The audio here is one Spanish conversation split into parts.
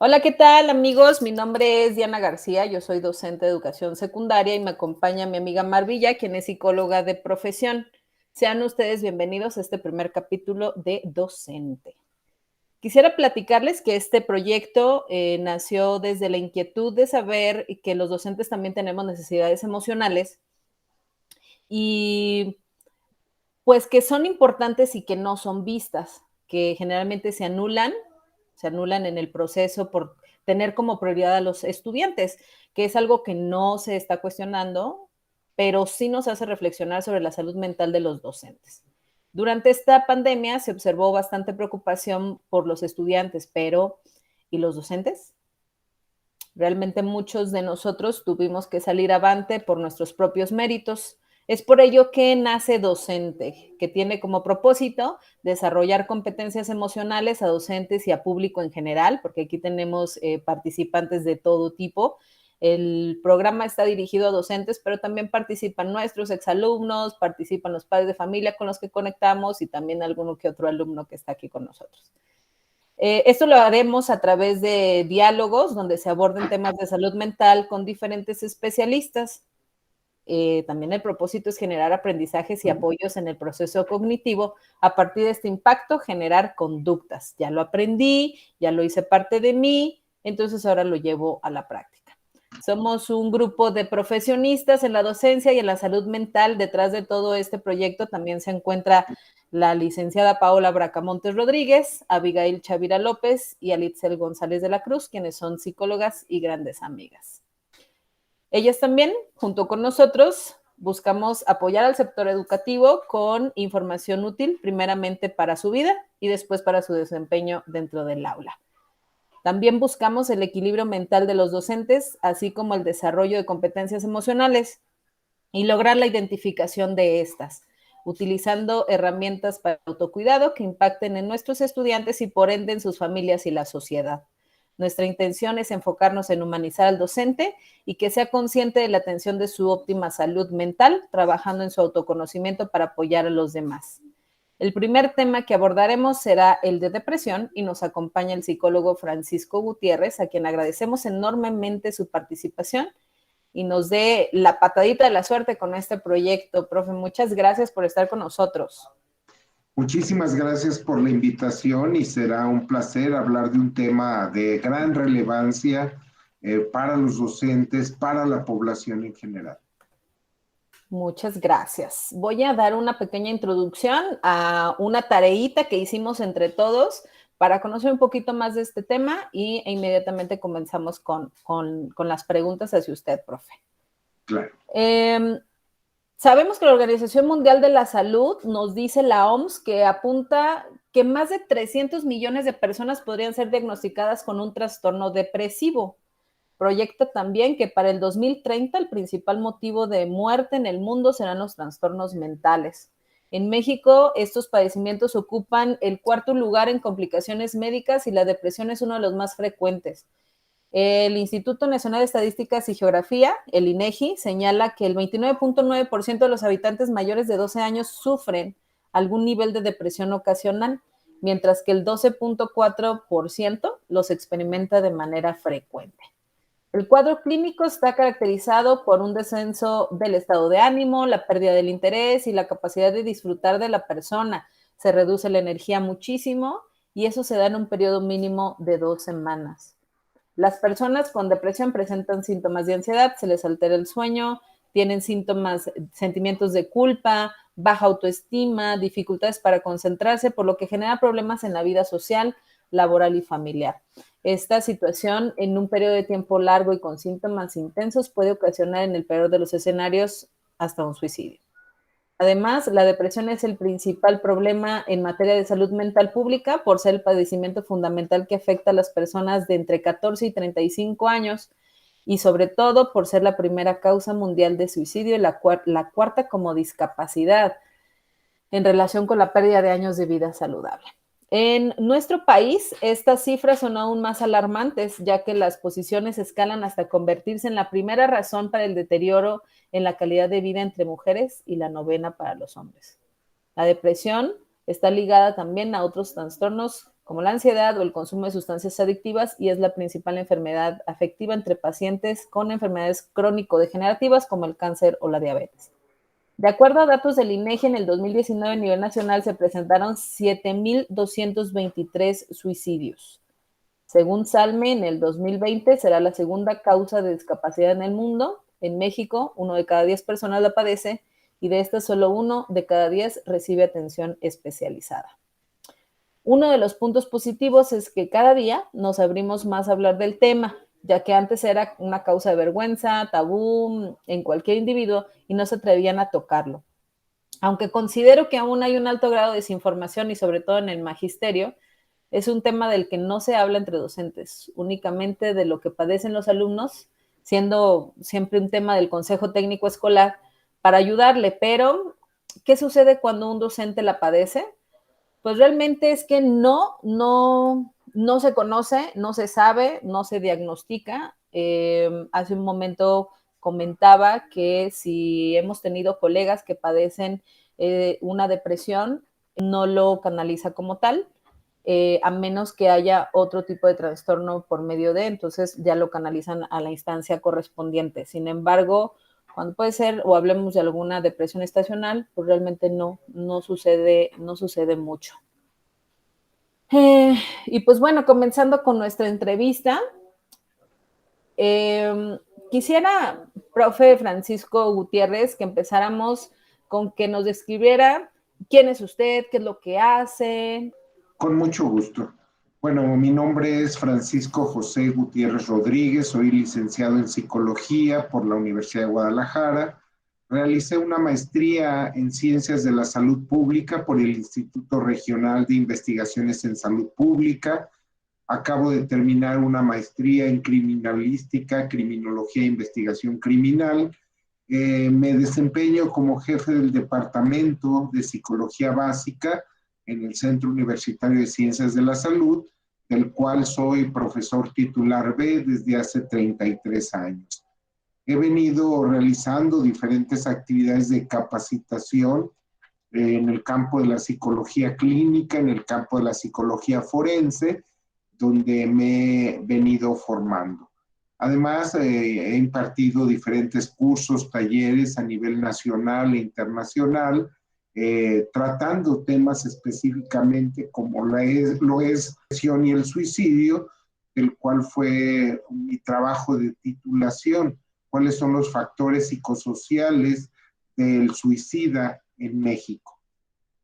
Hola, ¿qué tal, amigos? Mi nombre es Diana García, yo soy docente de educación secundaria y me acompaña mi amiga Marvilla, quien es psicóloga de profesión. Sean ustedes bienvenidos a este primer capítulo de Docente. Quisiera platicarles que este proyecto nació desde la inquietud de saber que los docentes también tenemos necesidades emocionales y pues que son importantes y que no son vistas, que generalmente se anulan en el proceso por tener como prioridad a los estudiantes, que es algo que no se está cuestionando, pero sí nos hace reflexionar sobre la salud mental de los docentes. Durante esta pandemia se observó bastante preocupación por los estudiantes, pero ¿y los docentes? Realmente muchos de nosotros tuvimos que salir avante por nuestros propios méritos. Es por ello que nace Docente, que tiene como propósito desarrollar competencias emocionales a docentes y a público en general, porque aquí tenemos participantes de todo tipo. El programa está dirigido a docentes, pero también participan nuestros exalumnos, participan los padres de familia con los que conectamos y también alguno que otro alumno que está aquí con nosotros. Esto lo haremos a través de diálogos donde se aborden temas de salud mental con diferentes especialistas. También el propósito es generar aprendizajes y apoyos en el proceso cognitivo. A partir de este impacto, generar conductas. Ya lo aprendí, ya lo hice parte de mí, entonces ahora lo llevo a la práctica. Somos un grupo de profesionistas en la docencia y en la salud mental. Detrás de todo este proyecto también se encuentra la licenciada Paola Bracamontes Rodríguez, Abigail Chavira López y Alitzel González de la Cruz, quienes son psicólogas y grandes amigas. Ellas también, junto con nosotros, buscamos apoyar al sector educativo con información útil, primeramente para su vida y después para su desempeño dentro del aula. También buscamos el equilibrio mental de los docentes, así como el desarrollo de competencias emocionales y lograr la identificación de estas, utilizando herramientas para autocuidado que impacten en nuestros estudiantes y por ende en sus familias y la sociedad. Nuestra intención es enfocarnos en humanizar al docente y que sea consciente de la atención de su óptima salud mental, trabajando en su autoconocimiento para apoyar a los demás. El primer tema que abordaremos será el de depresión y nos acompaña el psicólogo Francisco Gutiérrez, a quien agradecemos enormemente su participación y nos dé la patadita de la suerte con este proyecto. Profe, muchas gracias por estar con nosotros. Muchísimas gracias por la invitación y será un placer hablar de un tema de gran relevancia para los docentes, para la población en general. Muchas gracias. Voy a dar una pequeña introducción a una tareita que hicimos entre todos para conocer un poquito más de este tema y inmediatamente comenzamos con las preguntas hacia usted, profe. Claro. Sabemos que la Organización Mundial de la Salud nos dice la OMS que apunta que más de 300 millones de personas podrían ser diagnosticadas con un trastorno depresivo. Proyecta también que para el 2030 el principal motivo de muerte en el mundo serán los trastornos mentales. En México, estos padecimientos ocupan el cuarto lugar en complicaciones médicas y la depresión es uno de los más frecuentes. El Instituto Nacional de Estadísticas y Geografía, el INEGI, señala que el 29.9% de los habitantes mayores de 12 años sufren algún nivel de depresión ocasional, mientras que el 12.4% los experimenta de manera frecuente. El cuadro clínico está caracterizado por un descenso del estado de ánimo, la pérdida del interés y la capacidad de disfrutar de la persona. Se reduce la energía muchísimo y eso se da en un periodo mínimo de 2 semanas. Las personas con depresión presentan síntomas de ansiedad, se les altera el sueño, tienen sentimientos de culpa, baja autoestima, dificultades para concentrarse, por lo que genera problemas en la vida social, laboral y familiar. Esta situación en un periodo de tiempo largo y con síntomas intensos puede ocasionar en el peor de los escenarios hasta un suicidio. Además, la depresión es el principal problema en materia de salud mental pública por ser el padecimiento fundamental que afecta a las personas de entre 14 y 35 años y sobre todo por ser la primera causa mundial de suicidio y la cuarta como discapacidad en relación con la pérdida de años de vida saludable. En nuestro país, estas cifras son aún más alarmantes, ya que las posiciones escalan hasta convertirse en la primera razón para el deterioro en la calidad de vida entre mujeres y la novena para los hombres. La depresión está ligada también a otros trastornos como la ansiedad o el consumo de sustancias adictivas, y es la principal enfermedad afectiva entre pacientes con enfermedades crónico-degenerativas como el cáncer o la diabetes. De acuerdo a datos del INEGI, en el 2019 a nivel nacional se presentaron 7,223 suicidios. Según Salme, en el 2020 será la segunda causa de discapacidad en el mundo. En México, 1 de cada 10 personas la padece, y de estas solo 1 de cada 10 recibe atención especializada. Uno de los puntos positivos es que cada día nos abrimos más a hablar del tema, ya que antes era una causa de vergüenza, tabú en cualquier individuo y no se atrevían a tocarlo. Aunque considero que aún hay un alto grado de desinformación y sobre todo en el magisterio, es un tema del que no se habla entre docentes, únicamente de lo que padecen los alumnos, siendo siempre un tema del consejo técnico escolar para ayudarle. Pero, ¿qué sucede cuando un docente la padece? Pues realmente es que no se conoce, no se sabe, no se diagnostica. Hace un momento comentaba que si hemos tenido colegas que padecen una depresión, no lo canaliza como tal, a menos que haya otro tipo de trastorno por medio de, entonces ya lo canalizan a la instancia correspondiente. Sin embargo, cuando puede ser, o hablemos de alguna depresión estacional, pues realmente no sucede mucho. Y pues bueno, comenzando con nuestra entrevista, quisiera, profe Francisco Gutiérrez, que empezáramos con que nos describiera quién es usted, qué es lo que hace. Con mucho gusto. Bueno, mi nombre es Francisco José Gutiérrez Rodríguez, soy licenciado en Psicología por la Universidad de Guadalajara. Realicé una maestría en Ciencias de la Salud Pública por el Instituto Regional de Investigaciones en Salud Pública. Acabo de terminar una maestría en Criminalística, Criminología e Investigación Criminal. Me desempeño como jefe del Departamento de Psicología Básica en el Centro Universitario de Ciencias de la Salud, del cual soy profesor titular B desde hace 33 años. He venido realizando diferentes actividades de capacitación en el campo de la psicología clínica, en el campo de la psicología forense, donde me he venido formando. Además, he impartido diferentes cursos, talleres a nivel nacional e internacional, tratando temas específicamente como lo es la depresión y el suicidio, el cual fue mi trabajo de titulación. ¿Cuáles son los factores psicosociales del suicida en México?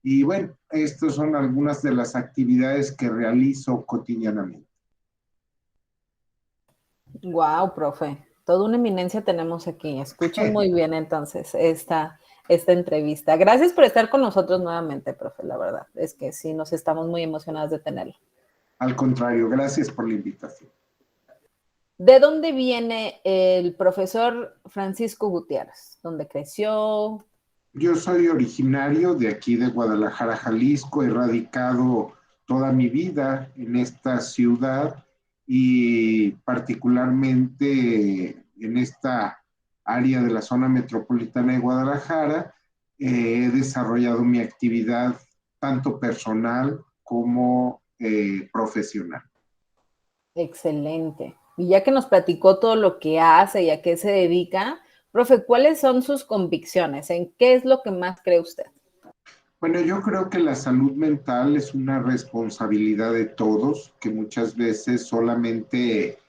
Y bueno, estas son algunas de las actividades que realizo cotidianamente. Wow, profe, toda una eminencia tenemos aquí. Escucho muy bien entonces esta entrevista. Gracias por estar con nosotros nuevamente, profe, la verdad. Es que sí, nos estamos muy emocionados de tenerlo. Al contrario, gracias por la invitación. ¿De dónde viene el profesor Francisco Gutiérrez? ¿Dónde creció? Yo soy originario de aquí de Guadalajara, Jalisco. He radicado toda mi vida en esta ciudad y particularmente en esta área de la zona metropolitana de Guadalajara. He desarrollado mi actividad tanto personal como profesional. Excelente. Y ya que nos platicó todo lo que hace y a qué se dedica, profe, ¿cuáles son sus convicciones? ¿En qué es lo que más cree usted? Bueno, yo creo que la salud mental es una responsabilidad de todos, que muchas veces solamente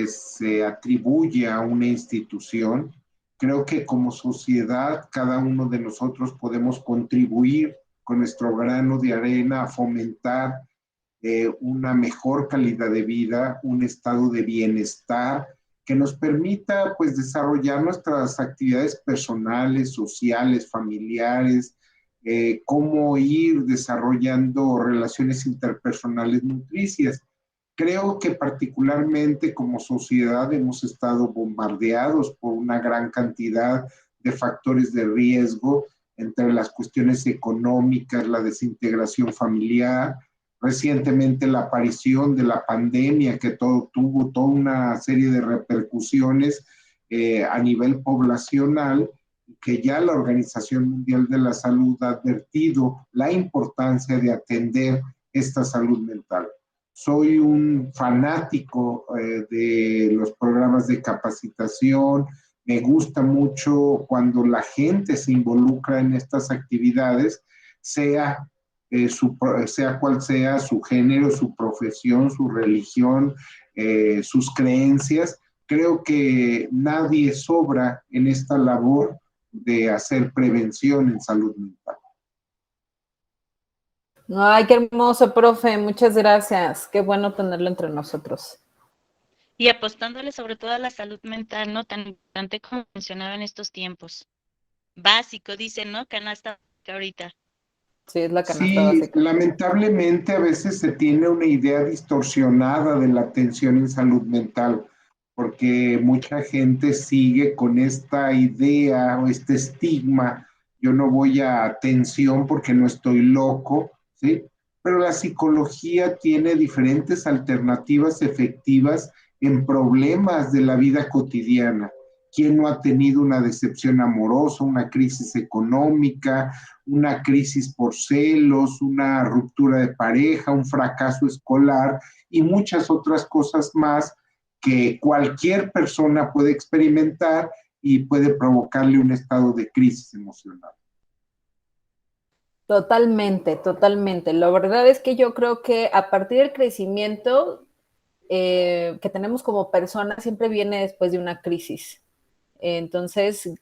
se atribuye a una institución. Creo que como sociedad, cada uno de nosotros podemos contribuir con nuestro grano de arena a fomentar una mejor calidad de vida, un estado de bienestar que nos permita pues desarrollar nuestras actividades personales, sociales, familiares, cómo ir desarrollando relaciones interpersonales nutricias. Creo que particularmente como sociedad hemos estado bombardeados por una gran cantidad de factores de riesgo, entre las cuestiones económicas, la desintegración familiar, recientemente la aparición de la pandemia que tuvo toda una serie de repercusiones a nivel poblacional, que ya la Organización Mundial de la Salud ha advertido la importancia de atender esta salud mental. Soy un fanático de los programas de capacitación. Me gusta mucho cuando la gente se involucra en estas actividades, sea, sea cual sea su género, su profesión, su religión, sus creencias. Creo que nadie sobra en esta labor de hacer prevención en salud mental. Ay, qué hermoso, profe, muchas gracias. Qué bueno tenerlo entre nosotros. Y apostándole sobre todo a la salud mental, ¿no? Tan importante como mencionaba en estos tiempos. Básico, dicen, ¿no? Canasta ahorita. Sí, es la canasta Sí, básica. lamentablemente a veces se tiene una idea distorsionada de la atención en salud mental, porque mucha gente sigue con esta idea o este estigma, yo no voy a atención porque no estoy loco, ¿sí? Pero la psicología tiene diferentes alternativas efectivas en problemas de la vida cotidiana. ¿Quién no ha tenido una decepción amorosa, una crisis económica, una crisis por celos, una ruptura de pareja, un fracaso escolar y muchas otras cosas más que cualquier persona puede experimentar y puede provocarle un estado de crisis emocional? Totalmente, totalmente. La verdad es que yo creo que a partir del crecimiento que tenemos como personas siempre viene después de una crisis. Entonces,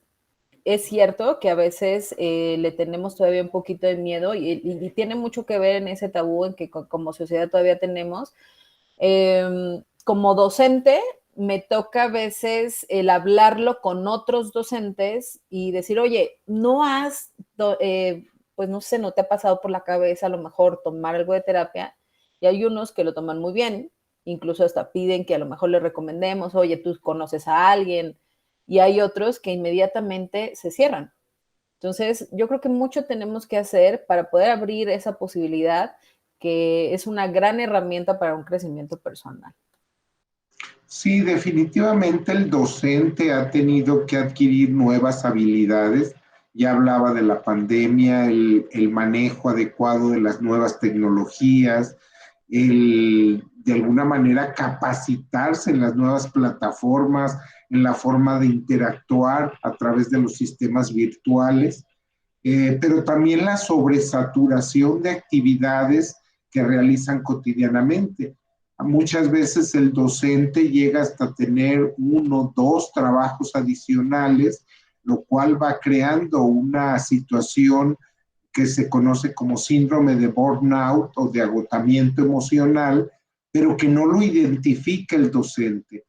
es cierto que a veces le tenemos todavía un poquito de miedo y tiene mucho que ver en ese tabú en que como sociedad todavía tenemos. Como docente, me toca a veces el hablarlo con otros docentes y decir, oye, no has, pues no sé, no te ha pasado por la cabeza a lo mejor tomar algo de terapia, y hay unos que lo toman muy bien, incluso hasta piden que a lo mejor le recomendemos, oye, tú conoces a alguien, y hay otros que inmediatamente se cierran. Entonces, yo creo que mucho tenemos que hacer para poder abrir esa posibilidad, que es una gran herramienta para un crecimiento personal. Sí, definitivamente el docente ha tenido que adquirir nuevas habilidades. Ya hablaba de la pandemia, el manejo adecuado de las nuevas tecnologías, el de alguna manera capacitarse en las nuevas plataformas, en la forma de interactuar a través de los sistemas virtuales, pero también la sobresaturación de actividades que realizan cotidianamente. Muchas veces el docente llega hasta tener uno, dos trabajos adicionales, lo cual va creando una situación que se conoce como síndrome de burnout o de agotamiento emocional, pero que no lo identifica el docente.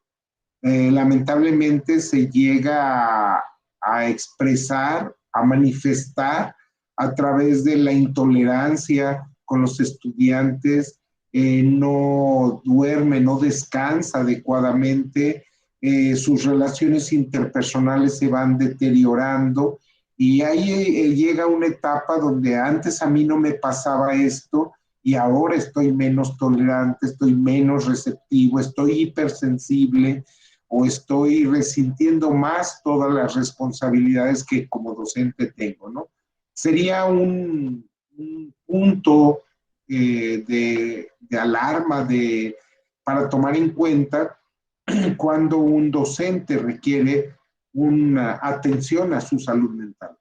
Lamentablemente se llega a expresar, a manifestar a través de la intolerancia con los estudiantes, no duerme, no descansa adecuadamente, sus relaciones interpersonales se van deteriorando y ahí llega una etapa donde antes a mí no me pasaba esto y ahora estoy menos tolerante, estoy menos receptivo, estoy hipersensible o estoy resintiendo más todas las responsabilidades que como docente tengo, ¿no? Sería un punto de alarma para tomar en cuenta cuando un docente requiere una atención a su salud mental.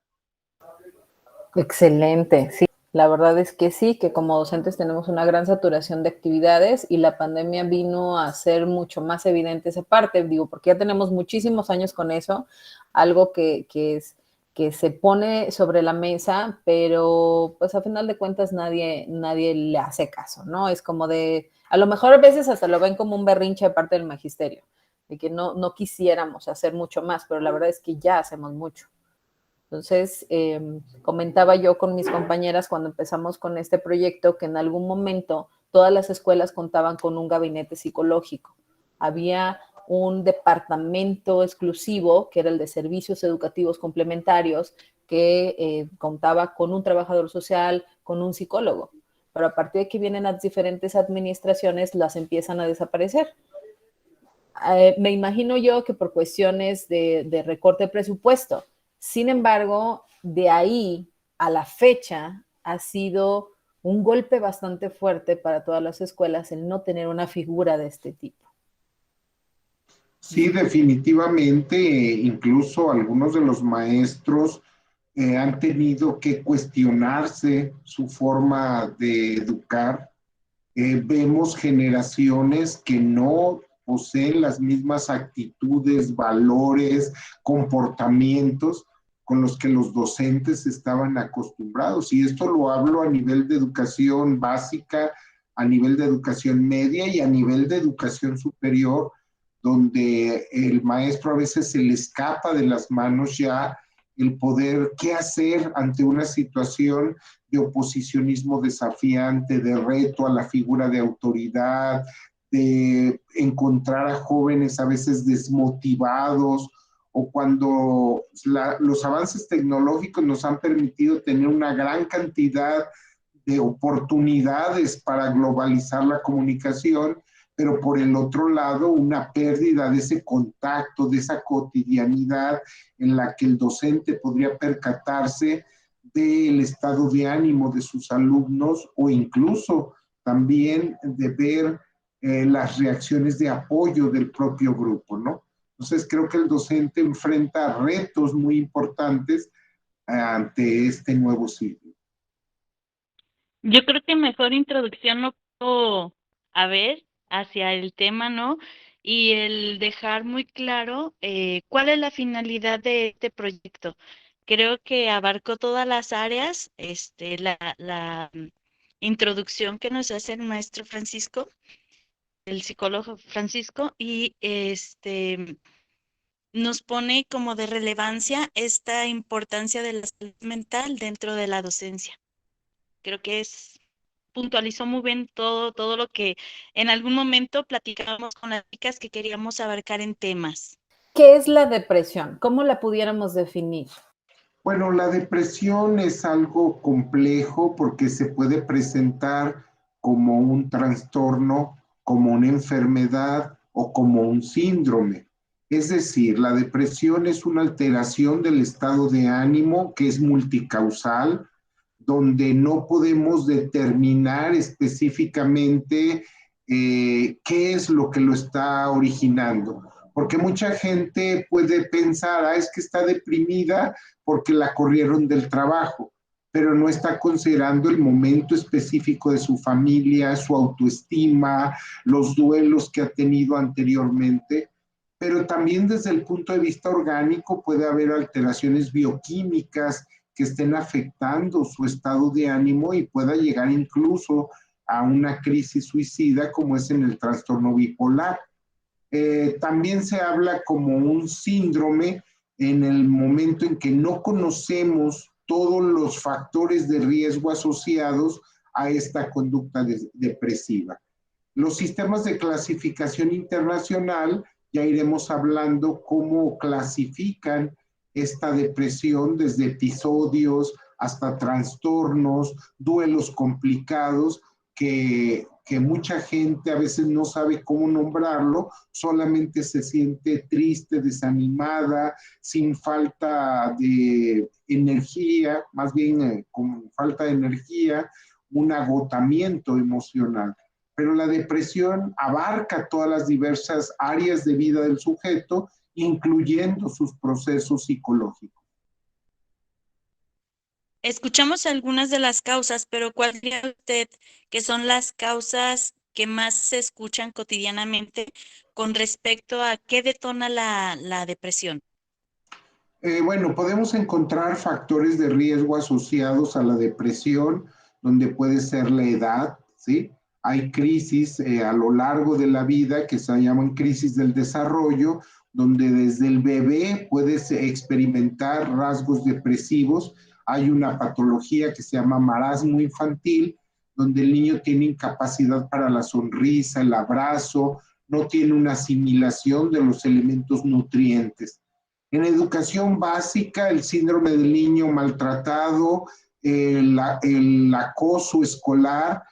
Excelente, sí. La verdad es que sí, que como docentes tenemos una gran saturación de actividades y la pandemia vino a hacer mucho más evidente esa parte, digo, porque ya tenemos muchísimos años con eso, algo que se pone sobre la mesa, pero pues a final de cuentas nadie le hace caso, ¿no? Es como de, a lo mejor a veces hasta lo ven como un berrinche de parte del magisterio, de que no quisiéramos hacer mucho más, pero la verdad es que ya hacemos mucho. Entonces, comentaba yo con mis compañeras cuando empezamos con este proyecto que en algún momento todas las escuelas contaban con un gabinete psicológico. Había un departamento exclusivo, que era el de servicios educativos complementarios, que contaba con un trabajador social, con un psicólogo. Pero a partir de que vienen las diferentes administraciones, las empiezan a desaparecer. Me imagino yo que por cuestiones de recorte de presupuesto. Sin embargo, de ahí a la fecha ha sido un golpe bastante fuerte para todas las escuelas el no tener una figura de este tipo. Sí, definitivamente, incluso algunos de los maestros han tenido que cuestionarse su forma de educar. Vemos generaciones que no poseen las mismas actitudes, valores, comportamientos con los que los docentes estaban acostumbrados. Y esto lo hablo a nivel de educación básica, a nivel de educación media y a nivel de educación superior, donde el maestro a veces se le escapa de las manos ya el poder, qué hacer ante una situación de oposicionismo desafiante, de reto a la figura de autoridad, de encontrar a jóvenes a veces desmotivados, o cuando los avances tecnológicos nos han permitido tener una gran cantidad de oportunidades para globalizar la comunicación, pero por el otro lado una pérdida de ese contacto, de esa cotidianidad en la que el docente podría percatarse del estado de ánimo de sus alumnos o incluso también de ver las reacciones de apoyo del propio grupo, ¿no? Entonces creo que el docente enfrenta retos muy importantes ante este nuevo siglo. Yo creo que mejor introducción no puedo haber hacia el tema, ¿no? Y el dejar muy claro cuál es la finalidad de este proyecto. Creo que abarcó todas las áreas, la introducción que nos hace el maestro Francisco, el psicólogo Francisco, y nos pone como de relevancia esta importancia de la salud mental dentro de la docencia. Creo que puntualizó muy bien todo lo que en algún momento platicábamos con las chicas que queríamos abarcar en temas. ¿Qué es la depresión? ¿Cómo la pudiéramos definir? Bueno, la depresión es algo complejo porque se puede presentar como un trastorno, como una enfermedad o como un síndrome. Es decir, la depresión es una alteración del estado de ánimo que es multicausal, donde no podemos determinar específicamente qué es lo que lo está originando. Porque mucha gente puede pensar, es que está deprimida porque la corrieron del trabajo, pero no está considerando el momento específico de su familia, su autoestima, los duelos que ha tenido anteriormente. Pero también desde el punto de vista orgánico puede haber alteraciones bioquímicas que estén afectando su estado de ánimo y pueda llegar incluso a una crisis suicida como es en el trastorno bipolar. También se habla como un síndrome en el momento en que no conocemos todos los factores de riesgo asociados a esta conducta depresiva. Los sistemas de clasificación internacional, ya iremos hablando cómo clasifican esta depresión desde episodios hasta trastornos, duelos complicados que mucha gente a veces no sabe cómo nombrarlo, solamente se siente triste, desanimada, sin falta de energía, más bien con falta de energía, un agotamiento emocional. Pero la depresión abarca todas las diversas áreas de vida del sujeto, incluyendo sus procesos psicológicos. Escuchamos algunas de las causas, pero ¿cuál diría usted que son las causas que más se escuchan cotidianamente con respecto a qué detona la depresión? Bueno, podemos encontrar factores de riesgo asociados a la depresión, donde puede ser la edad, ¿sí? Hay crisis a lo largo de la vida que se llaman crisis del desarrollo, donde desde el bebé puedes experimentar rasgos depresivos. Hay una patología que se llama marasmo infantil, donde el niño tiene incapacidad para la sonrisa, el abrazo, no tiene una asimilación de los elementos nutrientes. En educación básica, el síndrome del niño maltratado, el acoso escolar,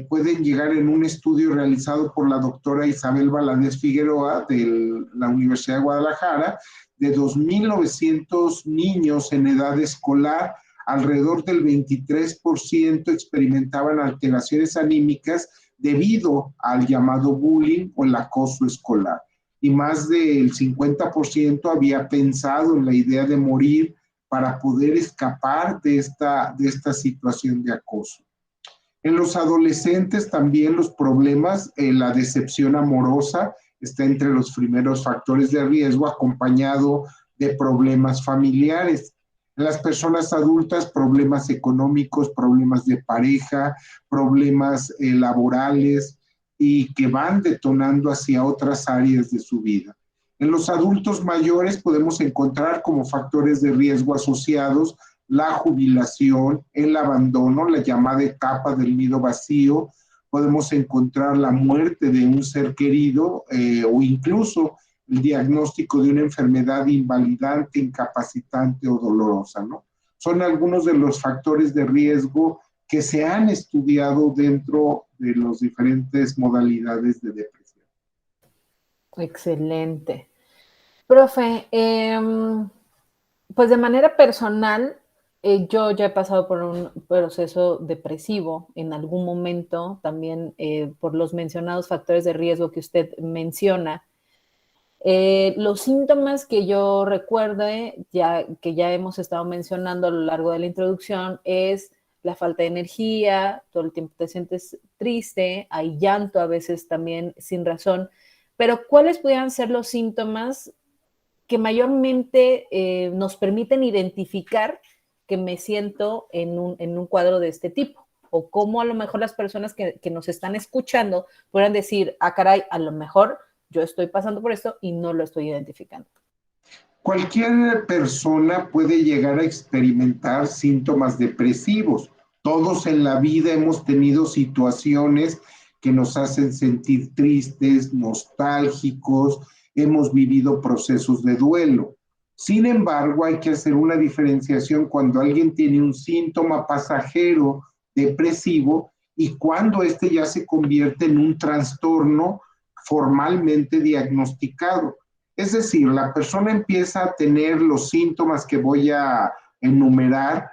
pueden llegar en un estudio realizado por la doctora Isabel Valadez Figueroa de la Universidad de Guadalajara, de 2.900 niños en edad escolar, alrededor del 23% experimentaban alteraciones anímicas debido al llamado bullying o el acoso escolar. Y más del 50% había pensado en la idea de morir para poder escapar de esta situación de acoso. En los adolescentes también los problemas, la decepción amorosa está entre los primeros factores de riesgo, acompañado de problemas familiares. En las personas adultas, problemas económicos, problemas de pareja, problemas laborales, y que van detonando hacia otras áreas de su vida. En los adultos mayores podemos encontrar como factores de riesgo asociados la jubilación, el abandono, la llamada etapa del nido vacío. Podemos encontrar la muerte de un ser querido o incluso el diagnóstico de una enfermedad invalidante, incapacitante o dolorosa, ¿no? Son algunos de los factores de riesgo que se han estudiado dentro de las diferentes modalidades de depresión. Excelente. Profe, pues de manera personal, yo ya he pasado por un proceso depresivo en algún momento, también por los mencionados factores de riesgo que usted menciona. Los síntomas que yo recuerde, que ya hemos estado mencionando a lo largo de la introducción, es la falta de energía, todo el tiempo te sientes triste, hay llanto a veces también sin razón, pero ¿cuáles pudieran ser los síntomas que mayormente nos permiten identificar que me siento en un cuadro de este tipo? O cómo a lo mejor las personas que nos están escuchando puedan decir, ah, caray, a lo mejor yo estoy pasando por esto y no lo estoy identificando. Cualquier persona puede llegar a experimentar síntomas depresivos. Todos en la vida hemos tenido situaciones que nos hacen sentir tristes, nostálgicos, hemos vivido procesos de duelo. Sin embargo, hay que hacer una diferenciación cuando alguien tiene un síntoma pasajero depresivo y cuando este ya se convierte en un trastorno formalmente diagnosticado. Es decir, la persona empieza a tener los síntomas que voy a enumerar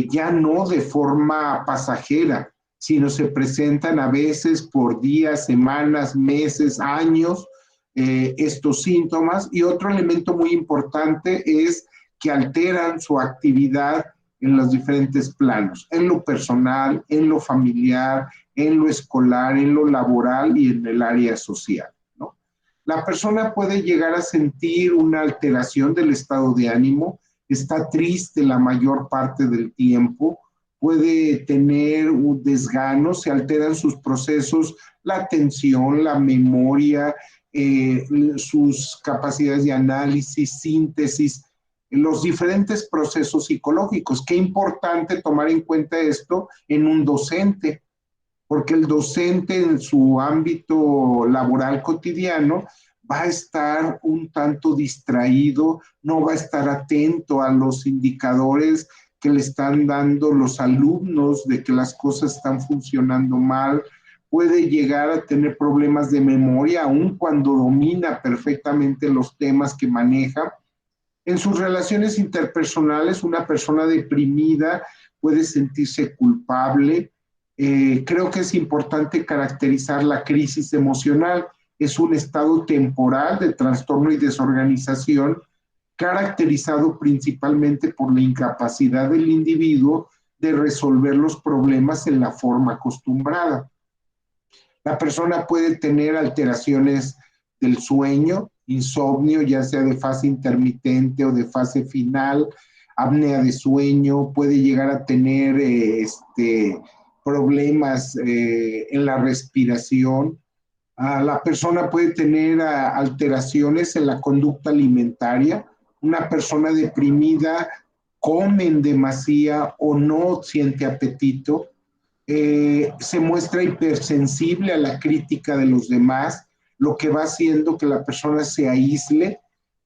ya no de forma pasajera, sino se presentan a veces por días, semanas, meses, años, estos síntomas. Y otro elemento muy importante es que alteran su actividad en los diferentes planos, en lo personal, en lo familiar, en lo escolar, en lo laboral y en el área social, ¿no? La persona puede llegar a sentir una alteración del estado de ánimo, está triste la mayor parte del tiempo, puede tener un desgano, se alteran sus procesos, la atención, la memoria, sus capacidades de análisis, síntesis, los diferentes procesos psicológicos. Qué importante tomar en cuenta esto en un docente, porque el docente en su ámbito laboral cotidiano va a estar un tanto distraído, no va a estar atento a los indicadores que le están dando los alumnos de que las cosas están funcionando mal, puede llegar a tener problemas de memoria, aun cuando domina perfectamente los temas que maneja. En sus relaciones interpersonales, una persona deprimida puede sentirse culpable. Creo que es importante caracterizar la crisis emocional. Es un estado temporal de trastorno y desorganización caracterizado principalmente por la incapacidad del individuo de resolver los problemas en la forma acostumbrada. La persona puede tener alteraciones del sueño, insomnio, ya sea de fase intermitente o de fase final, apnea de sueño, puede llegar a tener problemas en la respiración. La persona puede tener alteraciones en la conducta alimentaria. Una persona deprimida come en demasía o no siente apetito. Se muestra hipersensible a la crítica de los demás, lo que va haciendo que la persona se aísle,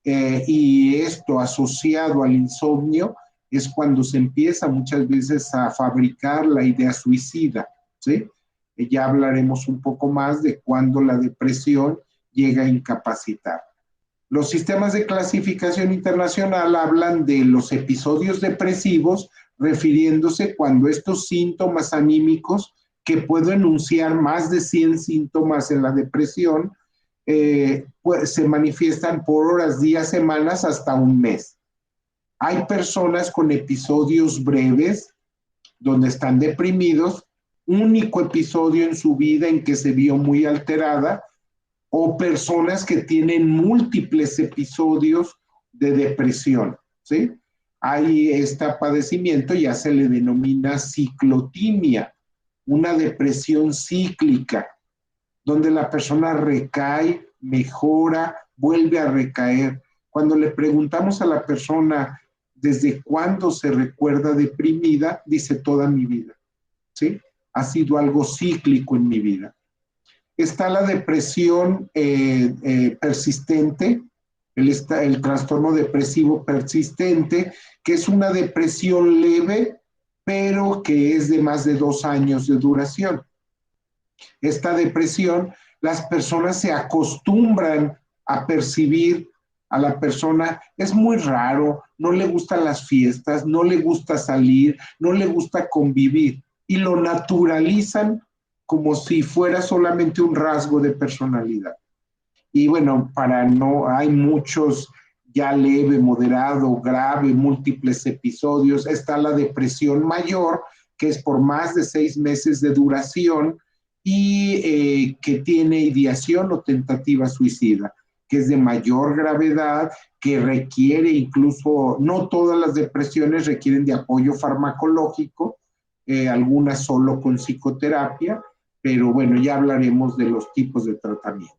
y esto asociado al insomnio es cuando se empieza muchas veces a fabricar la idea suicida, ¿sí? Ya hablaremos un poco más de cuando la depresión llega a incapacitar. Los sistemas de clasificación internacional hablan de los episodios depresivos refiriéndose cuando estos síntomas anímicos, que puedo enunciar más de 100 síntomas en la depresión, pues, se manifiestan por horas, días, semanas, hasta un mes. Hay personas con episodios breves donde están deprimidos, único episodio en su vida en que se vio muy alterada, o personas que tienen múltiples episodios de depresión, ¿sí? Hay este padecimiento, ya se le denomina ciclotimia, una depresión cíclica, donde la persona recae, mejora, vuelve a recaer. Cuando le preguntamos a la persona desde cuándo se recuerda deprimida, dice toda mi vida, ¿sí? Ha sido algo cíclico en mi vida. Está la depresión persistente, el trastorno depresivo persistente, que es una depresión leve, pero que es de más de 2 años de duración. Esta depresión, las personas se acostumbran a percibir a la persona, es muy raro, no le gustan las fiestas, no le gusta salir, no le gusta convivir, y lo naturalizan como si fuera solamente un rasgo de personalidad. Y bueno, hay muchos ya leve, moderado, grave, múltiples episodios. Está la depresión mayor, que es por más de 6 meses de duración y que tiene ideación o tentativa suicida, que es de mayor gravedad, que requiere incluso, no todas las depresiones requieren de apoyo farmacológico, algunas solo con psicoterapia, pero bueno, ya hablaremos de los tipos de tratamiento.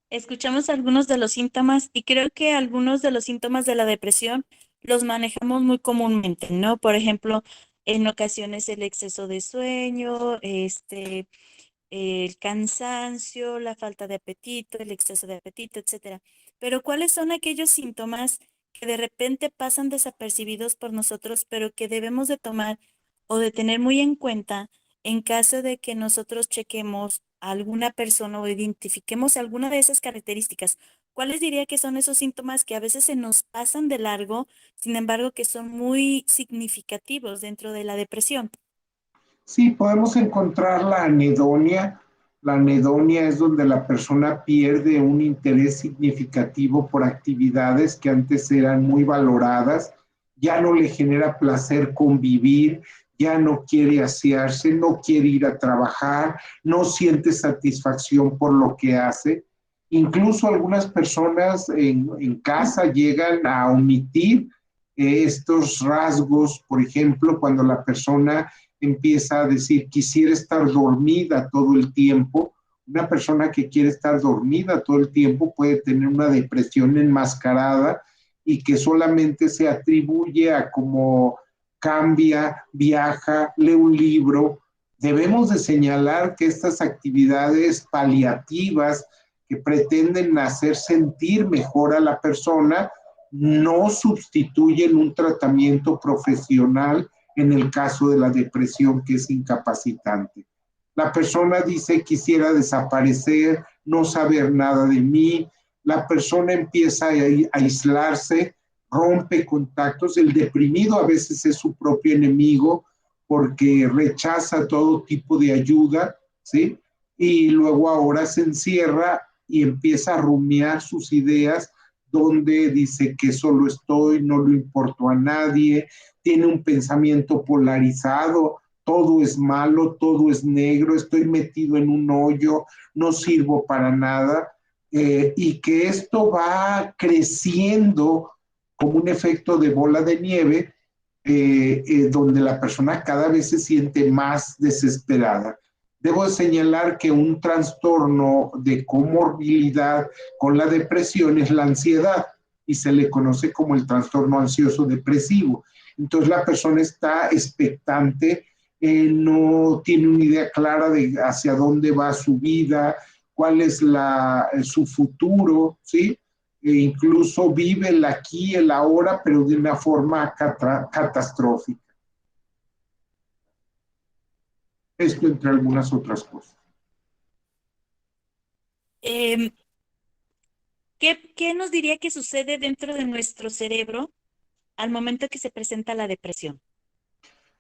Escuchamos algunos de los síntomas y creo que algunos de los síntomas de la depresión los manejamos muy comúnmente, ¿no? Por ejemplo, en ocasiones el exceso de sueño, el cansancio, la falta de apetito, el exceso de apetito, etcétera. Pero ¿cuáles son aquellos síntomas que de repente pasan desapercibidos por nosotros, pero que debemos de tomar o de tener muy en cuenta en caso de que nosotros chequemos a alguna persona o identifiquemos alguna de esas características? ¿Cuáles diría que son esos síntomas que a veces se nos pasan de largo, sin embargo, que son muy significativos dentro de la depresión? Sí, podemos encontrar la anedonia. La anedonia es donde la persona pierde un interés significativo por actividades que antes eran muy valoradas, ya no le genera placer convivir, ya no quiere asearse, no quiere ir a trabajar, no siente satisfacción por lo que hace. Incluso algunas personas en casa llegan a omitir estos rasgos, por ejemplo, cuando la persona empieza a decir, quisiera estar dormida todo el tiempo. Una persona que quiere estar dormida todo el tiempo puede tener una depresión enmascarada y que solamente se atribuye a cómo cambia, viaja, lee un libro. Debemos de señalar que estas actividades paliativas que pretenden hacer sentir mejor a la persona no sustituyen un tratamiento profesional en el caso de la depresión, que es incapacitante. La persona dice, quisiera desaparecer, no saber nada de mí. La persona empieza a aislarse, rompe contactos. El deprimido a veces es su propio enemigo porque rechaza todo tipo de ayuda, ¿sí? Y luego ahora se encierra y empieza a rumiar sus ideas, donde dice que solo estoy, no le importo a nadie, tiene un pensamiento polarizado, todo es malo, todo es negro, estoy metido en un hoyo, no sirvo para nada, y que esto va creciendo como un efecto de bola de nieve, donde la persona cada vez se siente más desesperada. Debo señalar que un trastorno de comorbilidad con la depresión es la ansiedad y se le conoce como el trastorno ansioso depresivo. Entonces la persona está expectante, no tiene una idea clara de hacia dónde va su vida, cuál es su futuro, ¿sí? E incluso vive el aquí, el ahora, pero de una forma catastrófica. Esto entre algunas otras cosas. ¿Qué nos diría que sucede dentro de nuestro cerebro al momento que se presenta la depresión?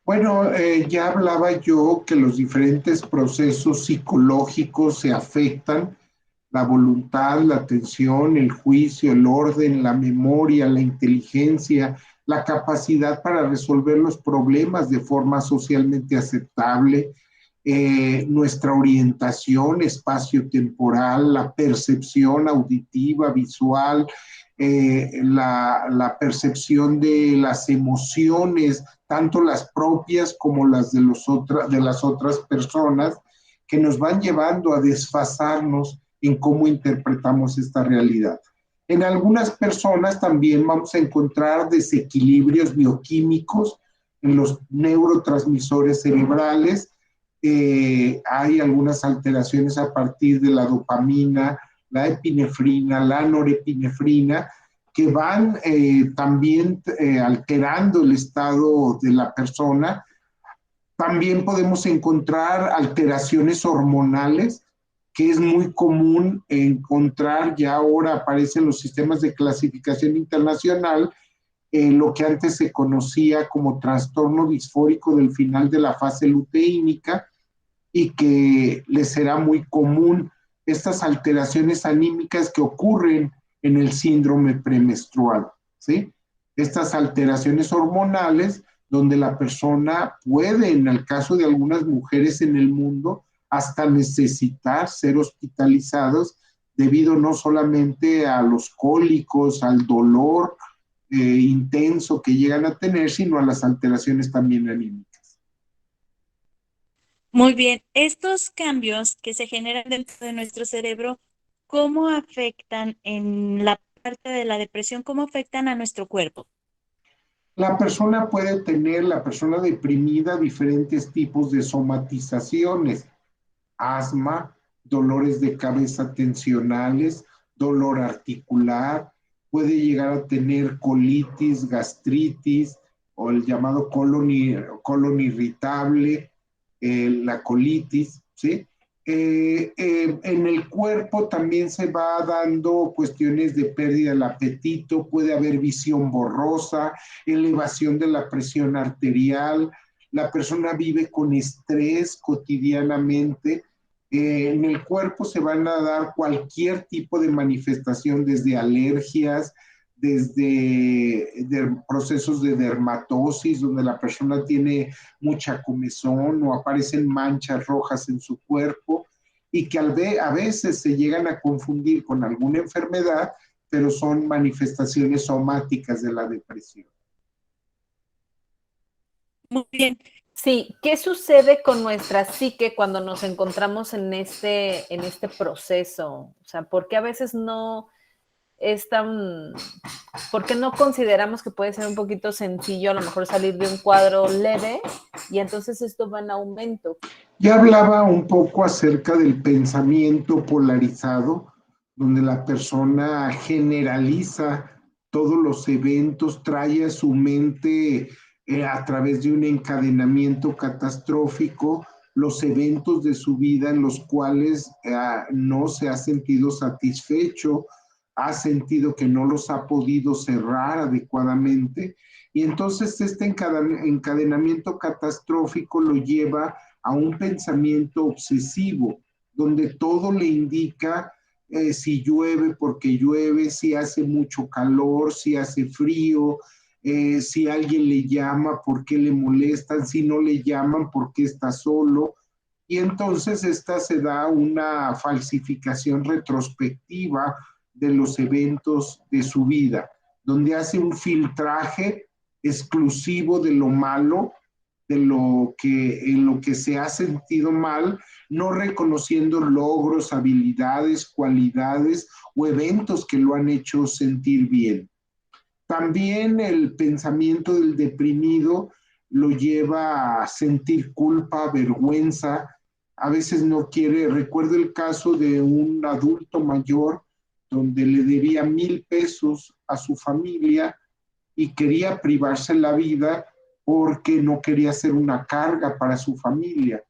Bueno, ya hablaba yo que los diferentes procesos psicológicos se afectan, la voluntad, la atención, el juicio, el orden, la memoria, la inteligencia, la capacidad para resolver los problemas de forma socialmente aceptable, nuestra orientación espacio-temporal, la percepción auditiva, visual, la percepción de las emociones, tanto las propias como las de las otras personas, que nos van llevando a desfasarnos en cómo interpretamos esta realidad. En algunas personas también vamos a encontrar desequilibrios bioquímicos en los neurotransmisores cerebrales. Hay algunas alteraciones a partir de la dopamina, la epinefrina, la norepinefrina, que van también alterando el estado de la persona. También podemos encontrar alteraciones hormonales, que es muy común encontrar, ya ahora aparecen los sistemas de clasificación internacional, lo que antes se conocía como trastorno disfórico del final de la fase luteínica, y que les será muy común estas alteraciones anímicas que ocurren en el síndrome premenstrual, ¿sí? Estas alteraciones hormonales donde la persona puede, en el caso de algunas mujeres en el mundo, hasta necesitar ser hospitalizados debido no solamente a los cólicos, al dolor intenso que llegan a tener, sino a las alteraciones también anímicas. Muy bien, estos cambios que se generan dentro de nuestro cerebro, ¿cómo afectan en la parte de la depresión? ¿Cómo afectan a nuestro cuerpo? La persona puede tener, la persona deprimida, diferentes tipos de somatizaciones: asma, dolores de cabeza tensionales, dolor articular, puede llegar a tener colitis, gastritis o el llamado colon irritable, la colitis, ¿sí? En el cuerpo también se va dando cuestiones de pérdida del apetito, puede haber visión borrosa, elevación de la presión arterial, la persona vive con estrés cotidianamente. En el cuerpo se van a dar cualquier tipo de manifestación, desde alergias, desde procesos de dermatosis, donde la persona tiene mucha comezón o aparecen manchas rojas en su cuerpo, y que a veces se llegan a confundir con alguna enfermedad, pero son manifestaciones somáticas de la depresión. Muy bien. Sí, ¿qué sucede con nuestra psique cuando nos encontramos en este proceso? O sea, ¿por qué a veces no es tan, por qué no consideramos que puede ser un poquito sencillo a lo mejor salir de un cuadro leve y entonces esto va en aumento? Ya hablaba un poco acerca del pensamiento polarizado, donde la persona generaliza todos los eventos, trae a su mente a través de un encadenamiento catastrófico los eventos de su vida en los cuales no se ha sentido satisfecho, ha sentido que no los ha podido cerrar adecuadamente, y entonces este encadenamiento catastrófico lo lleva a un pensamiento obsesivo, donde todo le indica si llueve, porque llueve, si hace mucho calor, si hace frío, si alguien le llama, por qué le molestan, si no le llaman, por qué está solo. Y entonces esta se da una falsificación retrospectiva de los eventos de su vida, donde hace un filtraje exclusivo de lo malo, en lo que se ha sentido mal, no reconociendo logros, habilidades, cualidades o eventos que lo han hecho sentir bien. También el pensamiento del deprimido lo lleva a sentir culpa, vergüenza, a veces no quiere. Recuerdo el caso de un adulto mayor donde le debía 1,000 pesos a su familia y quería privarse la vida porque no quería ser una carga para su familia.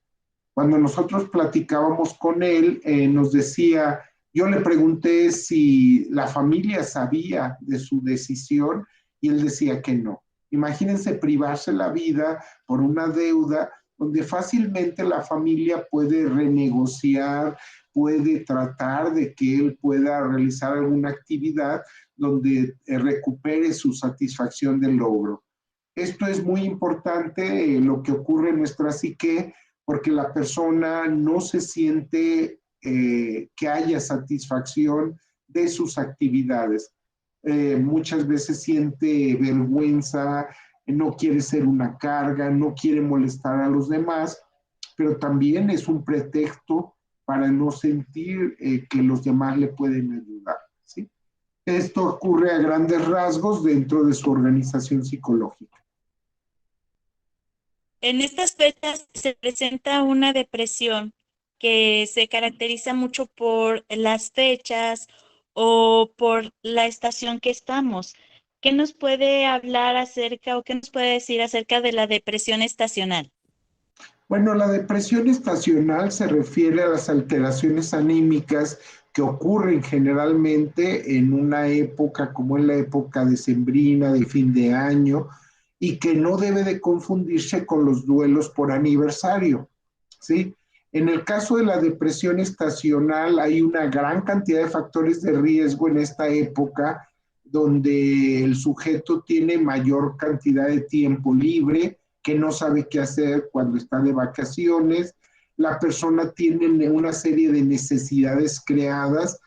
Cuando nosotros platicábamos con él, nos decía, yo le pregunté si la familia sabía de su decisión, y él decía que no. Imagínense privarse la vida por una deuda donde fácilmente la familia puede renegociar, puede tratar de que él pueda realizar alguna actividad donde recupere su satisfacción del logro. Esto es muy importante, lo que ocurre en nuestra psique, porque la persona no se siente que haya satisfacción de sus actividades. Muchas veces siente vergüenza, no quiere ser una carga, no quiere molestar a los demás, pero también es un pretexto para no sentir que los demás le pueden ayudar, ¿sí? Esto ocurre a grandes rasgos dentro de su organización psicológica. En estas fechas se presenta una depresión que se caracteriza mucho por las fechas o por la estación que estamos. ¿Qué nos puede hablar acerca o qué nos puede decir acerca de la depresión estacional? Bueno, la depresión estacional se refiere a las alteraciones anímicas que ocurren generalmente en una época como en la época decembrina, de fin de año, y que no debe de confundirse con los duelos por aniversario, ¿sí? En el caso de la depresión estacional hay una gran cantidad de factores de riesgo en esta época donde el sujeto tiene mayor cantidad de tiempo libre, que no sabe qué hacer cuando está de vacaciones, la persona tiene una serie de necesidades creadas,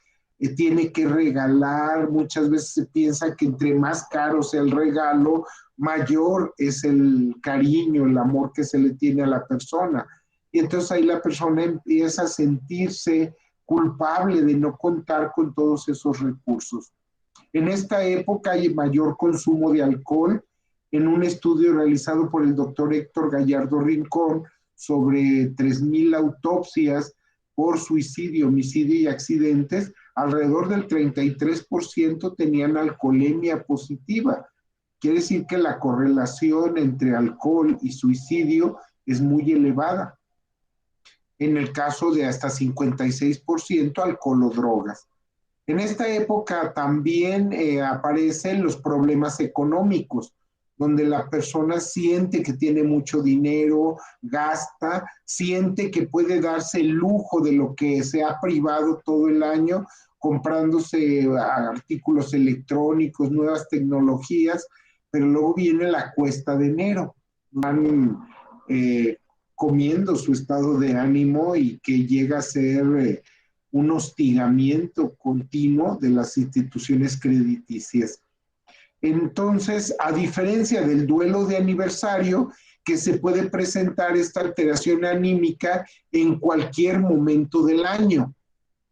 tiene que regalar, muchas veces se piensa que entre más caro sea el regalo, mayor es el cariño, el amor que se le tiene a la persona. Y entonces ahí la persona empieza a sentirse culpable de no contar con todos esos recursos. En esta época hay mayor consumo de alcohol. En un estudio realizado por el doctor Héctor Gallardo Rincón sobre 3,000 autopsias por suicidio, homicidio y accidentes, alrededor del 33% tenían alcoholemia positiva. Quiere decir que la correlación entre alcohol y suicidio es muy elevada. En el caso de hasta 56% alcohol o drogas. En esta época también aparecen los problemas económicos, donde la persona siente que tiene mucho dinero, gasta, siente que puede darse el lujo de lo que se ha privado todo el año, comprándose artículos electrónicos, nuevas tecnologías, pero luego viene la cuesta de enero. Van comiendo su estado de ánimo y que llega a ser un hostigamiento continuo de las instituciones crediticias. Entonces, a diferencia del duelo de aniversario, que se puede presentar esta alteración anímica en cualquier momento del año,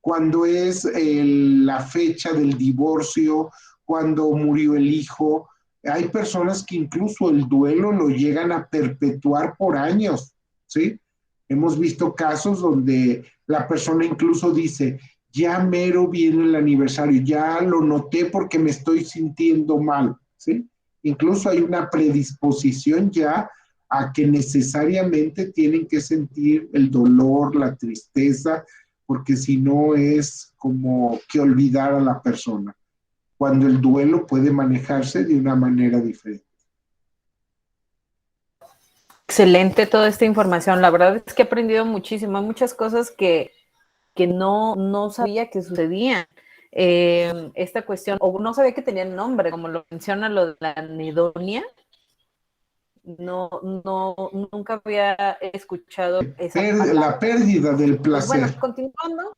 cuando es la fecha del divorcio, cuando murió el hijo, hay personas que incluso el duelo lo llegan a perpetuar por años, ¿sí? Hemos visto casos donde la persona incluso dice, ya mero viene el aniversario, ya lo noté porque me estoy sintiendo mal, ¿sí? Incluso hay una predisposición ya a que necesariamente tienen que sentir el dolor, la tristeza, porque si no es como que olvidar a la persona, cuando el duelo puede manejarse de una manera diferente. Excelente toda esta información. La verdad es que he aprendido muchísimo. Hay muchas cosas que no sabía que sucedían. Esta cuestión, o no sabía que tenían nombre, como lo menciona lo de la anedonia. Nunca había escuchado esa palabra. La pérdida del placer.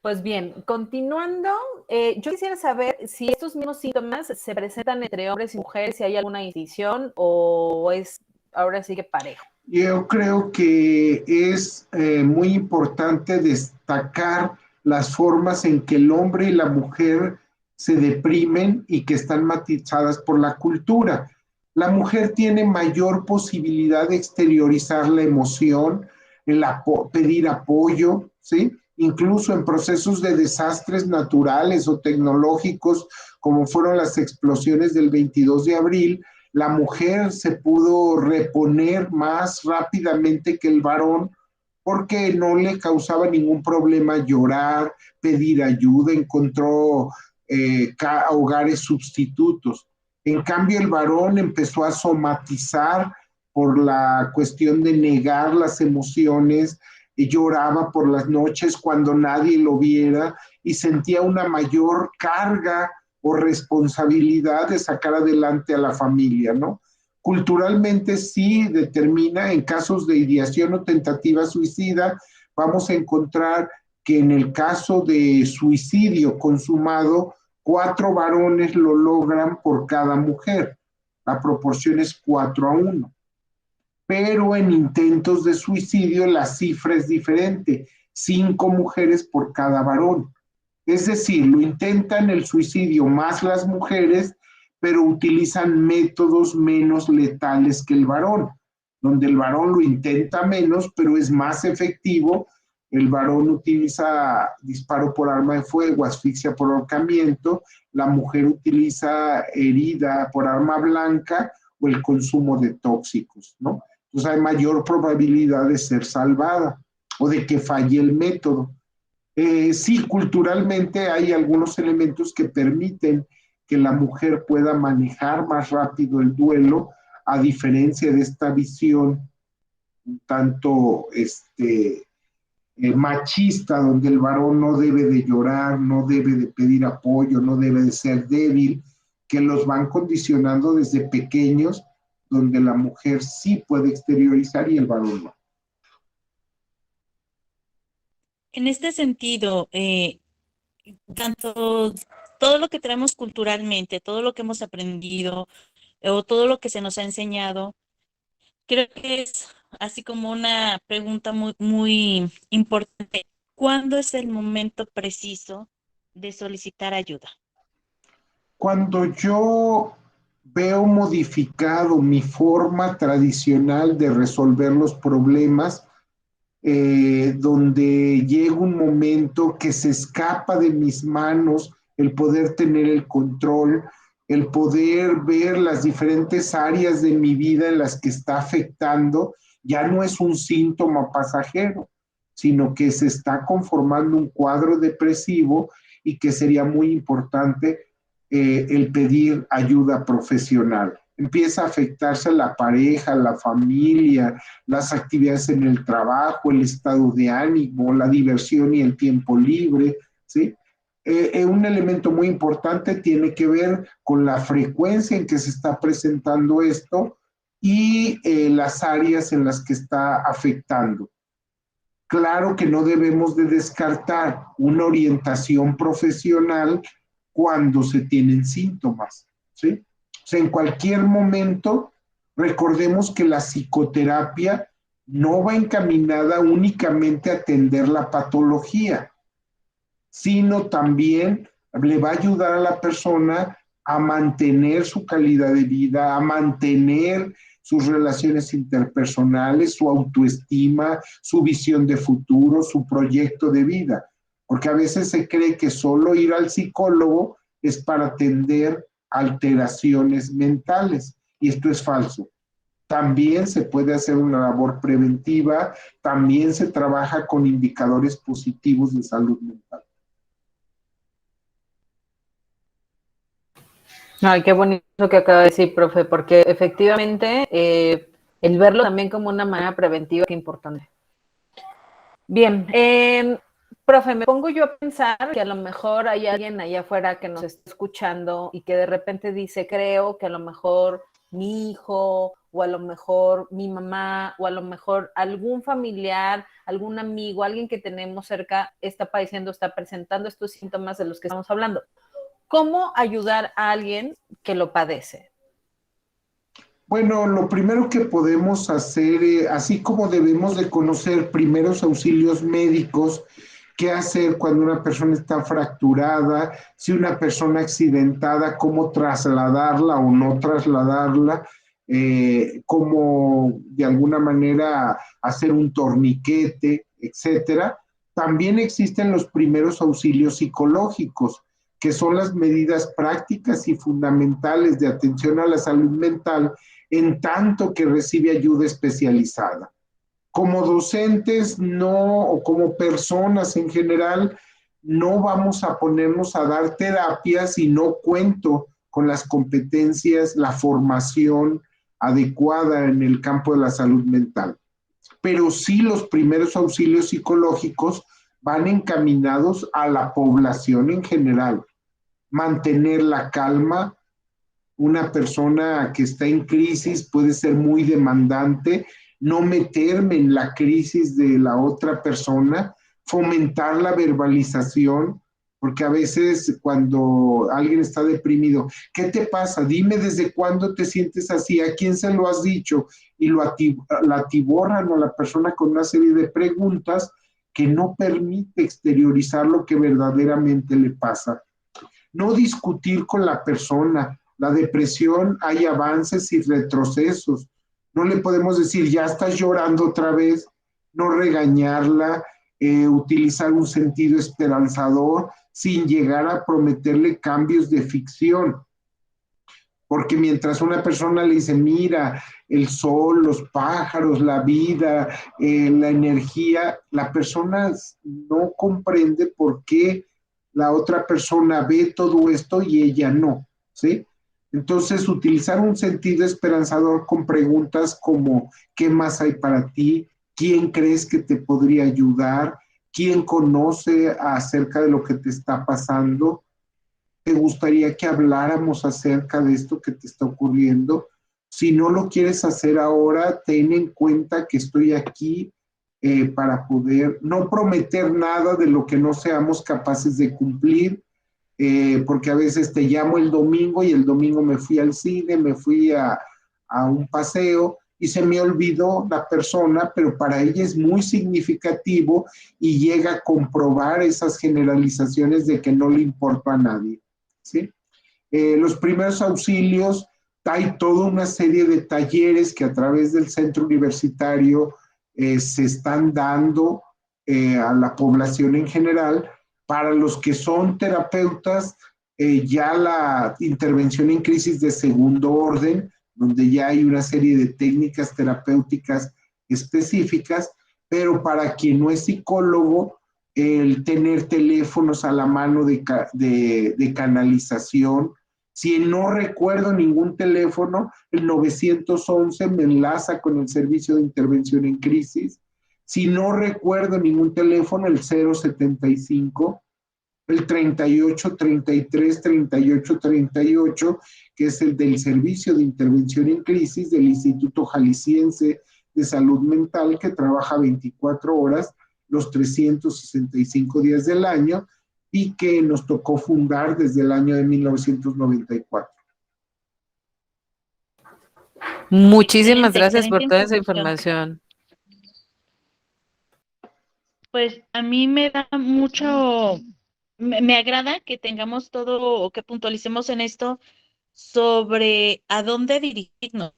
Pues bueno, continuando, yo quisiera saber si estos mismos síntomas se presentan entre hombres y mujeres, si hay alguna distinción o es ahora sí que parejo. Yo creo que es muy importante destacar las formas en que el hombre y la mujer se deprimen y que están matizadas por la cultura. La mujer tiene mayor posibilidad de exteriorizar la emoción, pedir apoyo, ¿sí? Incluso en procesos de desastres naturales o tecnológicos, como fueron las explosiones del 22 de abril, la mujer se pudo reponer más rápidamente que el varón porque no le causaba ningún problema llorar, pedir ayuda, encontró hogares sustitutos. En cambio, el varón empezó a somatizar por la cuestión de negar las emociones, y lloraba por las noches cuando nadie lo viera y sentía una mayor carga o responsabilidad de sacar adelante a la familia, ¿no? Culturalmente sí determina, en casos de ideación o tentativa suicida, vamos a encontrar que en el caso de suicidio consumado, 4 varones lo logran por cada mujer. La proporción es 4-1. Pero en intentos de suicidio la cifra es diferente, 5 mujeres por cada varón. Es decir, lo intentan el suicidio más las mujeres, pero utilizan métodos menos letales que el varón, donde el varón lo intenta menos, pero es más efectivo. El varón utiliza disparo por arma de fuego, asfixia por ahorcamiento, la mujer utiliza herida por arma blanca o el consumo de tóxicos, ¿no? Entonces hay mayor probabilidad de ser salvada o de que falle el método. Sí, culturalmente hay algunos elementos que permiten que la mujer pueda manejar más rápido el duelo, a diferencia de esta visión un tanto machista, donde el varón no debe de llorar, no debe de pedir apoyo, no debe de ser débil, que los van condicionando desde pequeños, donde la mujer sí puede exteriorizar y el varón no. En este sentido, tanto todo lo que traemos culturalmente, todo lo que hemos aprendido o todo lo que se nos ha enseñado, creo que es así como una pregunta muy, muy importante. ¿Cuándo es el momento preciso de solicitar ayuda? Cuando yo veo modificado mi forma tradicional de resolver los problemas, donde llega un momento que se escapa de mis manos el poder tener el control, el poder ver las diferentes áreas de mi vida en las que está afectando, ya no es un síntoma pasajero, sino que se está conformando un cuadro depresivo y que sería muy importante el pedir ayuda profesional. Empieza a afectarse a la pareja, la familia, las actividades en el trabajo, el estado de ánimo, la diversión y el tiempo libre, ¿sí? Un elemento muy importante tiene que ver con la frecuencia en que se está presentando esto y las áreas en las que está afectando. Claro que no debemos de descartar una orientación profesional cuando se tienen síntomas, ¿sí? O sea, en cualquier momento, recordemos que la psicoterapia no va encaminada únicamente a atender la patología, sino también le va a ayudar a la persona a mantener su calidad de vida, a mantener sus relaciones interpersonales, su autoestima, su visión de futuro, su proyecto de vida. Porque a veces se cree que solo ir al psicólogo es para atender alteraciones mentales, y esto es falso. También se puede hacer una labor preventiva, también se trabaja con indicadores positivos de salud mental. Ay, qué bonito que acaba de decir, profe, porque efectivamente el verlo también como una manera preventiva es importante. Bien, profe, me pongo yo a pensar que a lo mejor hay alguien allá afuera que nos está escuchando y que de repente dice, creo que a lo mejor mi hijo o a lo mejor mi mamá o a lo mejor algún familiar, algún amigo, alguien que tenemos cerca está padeciendo, está presentando estos síntomas de los que estamos hablando. ¿Cómo ayudar a alguien que lo padece? Bueno, lo primero que podemos hacer, así como debemos de conocer primeros auxilios médicos, qué hacer cuando una persona está fracturada, si una persona accidentada, cómo trasladarla o no trasladarla, cómo de alguna manera hacer un torniquete, etcétera. También existen los primeros auxilios psicológicos, que son las medidas prácticas y fundamentales de atención a la salud mental en tanto que recibe ayuda especializada. Como docentes no, o como personas en general, no vamos a ponernos a dar terapia si no cuento con las competencias, la formación adecuada en el campo de la salud mental. Pero sí, los primeros auxilios psicológicos van encaminados a la población en general. Mantener la calma. Una persona que está en crisis puede ser muy demandante, no meterme en la crisis de la otra persona, fomentar la verbalización, porque a veces cuando alguien está deprimido, ¿qué te pasa? Dime desde cuándo te sientes así, ¿a quién se lo has dicho? Y la atiborran a la persona con una serie de preguntas que no permite exteriorizar lo que verdaderamente le pasa. No discutir con la persona. La depresión, hay avances y retrocesos. No le podemos decir, ya estás llorando otra vez, no regañarla, utilizar un sentido esperanzador sin llegar a prometerle cambios de ficción. Porque mientras una persona le dice, mira, el sol, los pájaros, la vida, la energía, la persona no comprende por qué la otra persona ve todo esto y ella no, ¿sí? Entonces, utilizar un sentido esperanzador con preguntas como, ¿qué más hay para ti? ¿Quién crees que te podría ayudar? ¿Quién conoce acerca de lo que te está pasando? ¿Te gustaría que habláramos acerca de esto que te está ocurriendo? Si no lo quieres hacer ahora, ten en cuenta que estoy aquí para poder no prometer nada de lo que no seamos capaces de cumplir, porque a veces te llamo el domingo y el domingo me fui al cine, me fui a un paseo y se me olvidó la persona, pero para ella es muy significativo y llega a comprobar esas generalizaciones de que no le importa a nadie, ¿sí? Los primeros auxilios, hay toda una serie de talleres que a través del centro universitario se están dando a la población en general. Para los que son terapeutas, ya la intervención en crisis de segundo orden, donde ya hay una serie de técnicas terapéuticas específicas, pero para quien no es psicólogo, el tener teléfonos a la mano de canalización. Si no recuerdo ningún teléfono, el 911 me enlaza con el servicio de intervención en crisis. Si no recuerdo ningún teléfono, el 075, el 3833-3838, que es el del Servicio de Intervención en Crisis del Instituto Jalisciense de Salud Mental, que trabaja 24 horas, los 365 días del año, y que nos tocó fundar desde el año de 1994. Muchísimas gracias por Excelente toda esa información. información. Pues a mí me da mucho, me agrada que tengamos todo o que puntualicemos en esto sobre a dónde dirigirnos,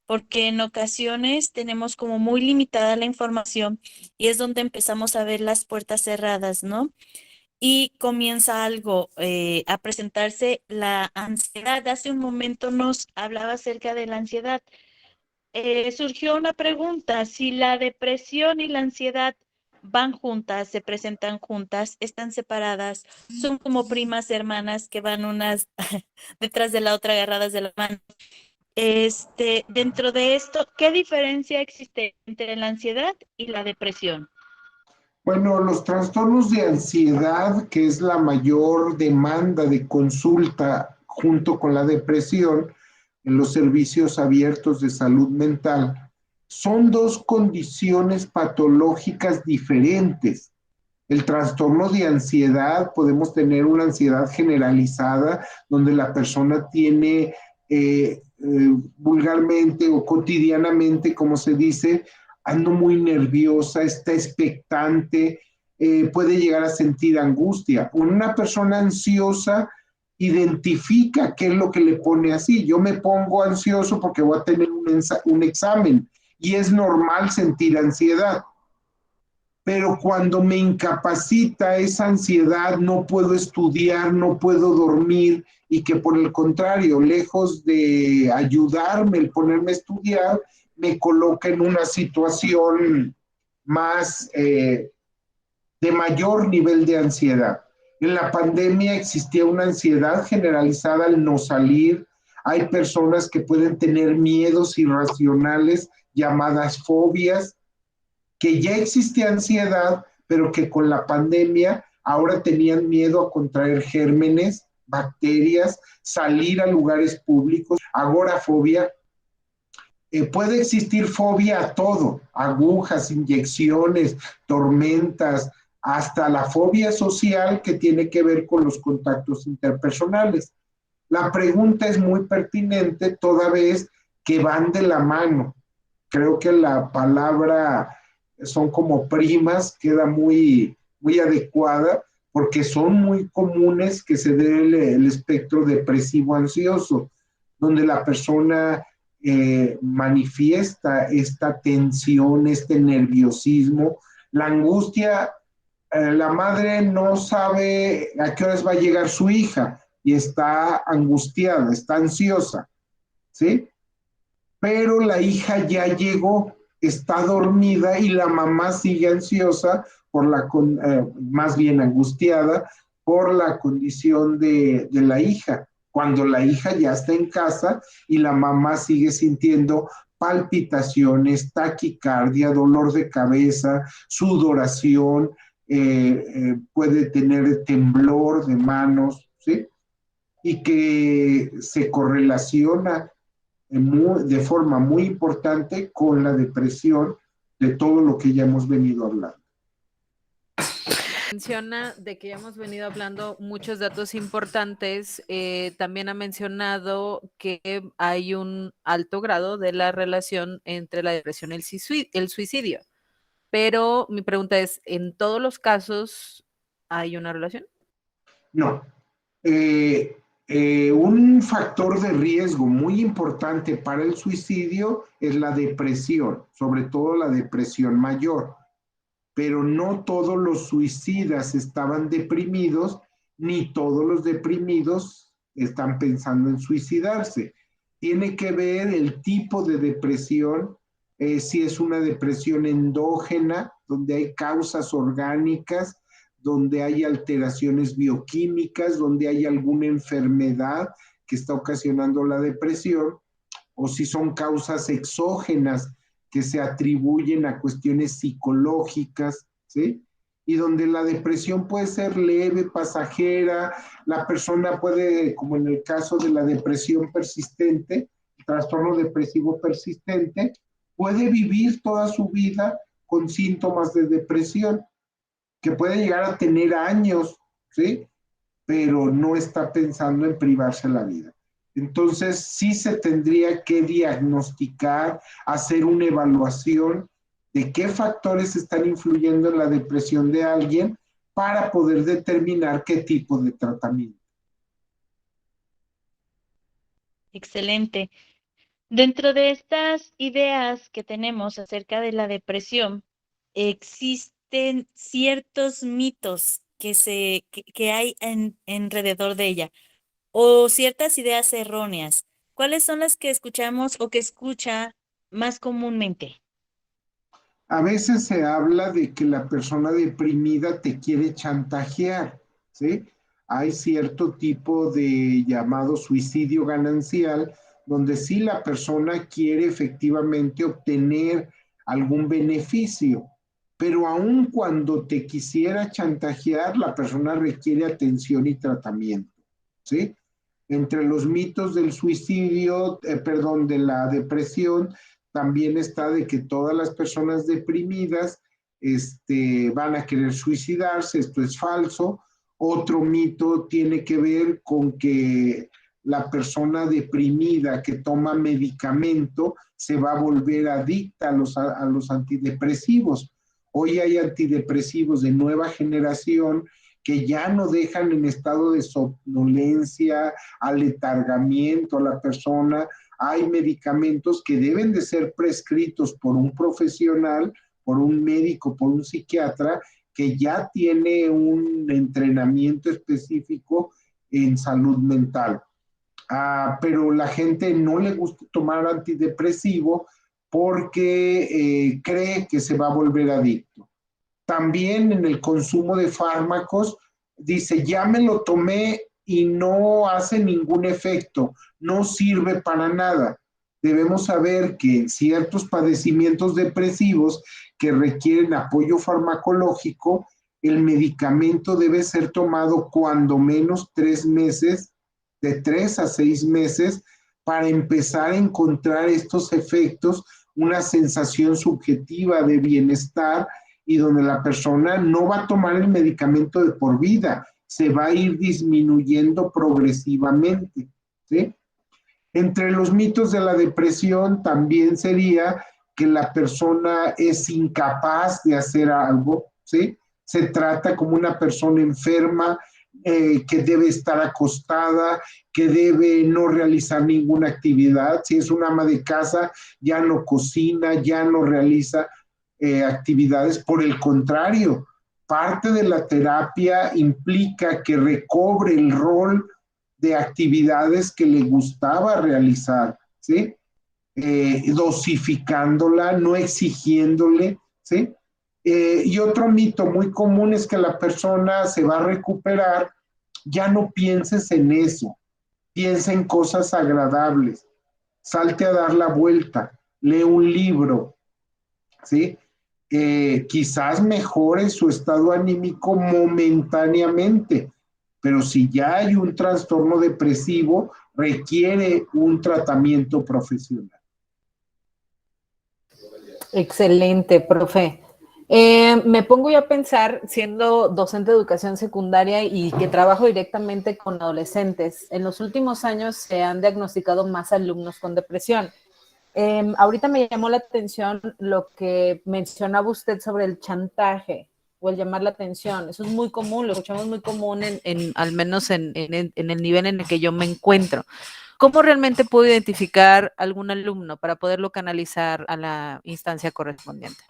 porque en ocasiones tenemos como muy limitada la información y es donde empezamos a ver las puertas cerradas, ¿no? Y comienza algo a presentarse la ansiedad. Hace un momento nos hablaba acerca de la ansiedad. Surgió una pregunta, si la depresión y la ansiedad van juntas, se presentan juntas, están separadas, son como primas hermanas que van unas detrás de la otra agarradas de la mano. Dentro de esto, ¿qué diferencia existe entre la ansiedad y la depresión? Bueno, los trastornos de ansiedad, que es la mayor demanda de consulta junto con la depresión en los servicios abiertos de salud mental, son dos condiciones patológicas diferentes. El trastorno de ansiedad, podemos tener una ansiedad generalizada donde la persona tiene vulgarmente o cotidianamente, como se dice, ando muy nerviosa, está expectante, puede llegar a sentir angustia. Una persona ansiosa identifica qué es lo que le pone así. Yo me pongo ansioso porque voy a tener un examen y es normal sentir ansiedad. Pero cuando me incapacita esa ansiedad, no puedo estudiar, no puedo dormir, y que por el contrario, lejos de ayudarme el ponerme a estudiar, me coloca en una situación más de mayor nivel de ansiedad. En la pandemia existía una ansiedad generalizada al no salir. Hay personas que pueden tener miedos irracionales llamadas fobias, que ya existía ansiedad, pero que con la pandemia ahora tenían miedo a contraer gérmenes, bacterias, salir a lugares públicos, agorafobia. Puede existir fobia a todo, agujas, inyecciones, tormentas, hasta la fobia social que tiene que ver con los contactos interpersonales. La pregunta es muy pertinente toda vez que van de la mano. Creo que la palabra son como primas, queda muy adecuada porque son muy comunes que se dé el espectro depresivo ansioso, donde la persona manifiesta esta tensión, este nerviosismo, la angustia. La madre no sabe a qué horas va a llegar su hija y está angustiada, está ansiosa, ¿sí? Pero la hija ya llegó, está dormida y la mamá sigue ansiosa más bien angustiada por la condición de la hija, cuando la hija ya está en casa y la mamá sigue sintiendo palpitaciones, taquicardia, dolor de cabeza, sudoración, puede tener temblor de manos, ¿sí? Y que se correlaciona de forma muy importante con la depresión de todo lo que ya hemos venido hablando. Menciona de que ya hemos venido hablando muchos datos importantes. También ha mencionado que hay un alto grado de la relación entre la depresión y el suicidio. Pero mi pregunta es, ¿en todos los casos hay una relación? No. Un factor de riesgo muy importante para el suicidio es la depresión, sobre todo la depresión mayor. Pero no todos los suicidas estaban deprimidos, ni todos los deprimidos están pensando en suicidarse. Tiene que ver el tipo de depresión, si es una depresión endógena, donde hay causas orgánicas, donde hay alteraciones bioquímicas, donde hay alguna enfermedad que está ocasionando la depresión, o si son causas exógenas que se atribuyen a cuestiones psicológicas, ¿sí? Y donde la depresión puede ser leve, pasajera, la persona puede, como en el caso de la depresión persistente, el trastorno depresivo persistente, puede vivir toda su vida con síntomas de depresión, que puede llegar a tener años, ¿sí? Pero no está pensando en privarse la vida. Entonces, sí se tendría que diagnosticar, hacer una evaluación de qué factores están influyendo en la depresión de alguien para poder determinar qué tipo de tratamiento. Excelente. Dentro de estas ideas que tenemos acerca de la depresión, existen ciertos mitos que hay alrededor de ella o ciertas ideas erróneas. ¿Cuáles son las que escuchamos o que escucha más comúnmente? A veces se habla de que la persona deprimida te quiere chantajear, ¿sí? Hay cierto tipo de llamado suicidio ganancial, donde sí la persona quiere efectivamente obtener algún beneficio, pero aun cuando te quisiera chantajear, la persona requiere atención y tratamiento, ¿sí? Entre los mitos del suicidio, de la depresión, también está de que todas las personas deprimidas van a querer suicidarse. Esto es falso. Otro mito tiene que ver con que la persona deprimida que toma medicamento se va a volver adicta a los antidepresivos. Hoy hay antidepresivos de nueva generación que ya no dejan en estado de somnolencia, aletargamiento a la persona. Hay medicamentos que deben de ser prescritos por un profesional, por un médico, por un psiquiatra, que ya tiene un entrenamiento específico en salud mental. Pero la gente no le gusta tomar antidepresivo porque cree que se va a volver adicto. También en el consumo de fármacos dice, ya me lo tomé y no hace ningún efecto, no sirve para nada. Debemos saber que ciertos padecimientos depresivos que requieren apoyo farmacológico, el medicamento debe ser tomado cuando menos 3 meses, de 3 a 6 meses, para empezar a encontrar estos efectos, una sensación subjetiva de bienestar y donde la persona no va a tomar el medicamento de por vida, se va a ir disminuyendo progresivamente, ¿sí? Entre los mitos de la depresión también sería que la persona es incapaz de hacer algo, ¿sí? Se trata como una persona enferma, que debe estar acostada, que debe no realizar ninguna actividad. Si es una ama de casa, ya no cocina, ya no realiza actividades. Por el contrario, parte de la terapia implica que recobre el rol de actividades que le gustaba realizar, ¿sí? Dosificándola, no exigiéndole, ¿sí? Y otro mito muy común es que la persona se va a recuperar, ya no pienses en eso, piensa en cosas agradables, salte a dar la vuelta, lee un libro, ¿sí? Quizás mejore su estado anímico momentáneamente, pero si ya hay un trastorno depresivo, requiere un tratamiento profesional. Excelente, profe. Me pongo yo a pensar, siendo docente de educación secundaria y que trabajo directamente con adolescentes, en los últimos años se han diagnosticado más alumnos con depresión. Ahorita me llamó la atención lo que mencionaba usted sobre el chantaje o el llamar la atención. Eso es muy común, lo escuchamos muy común al menos en el nivel en el que yo me encuentro. ¿Cómo realmente puedo identificar algún alumno para poderlo canalizar a la instancia correspondiente?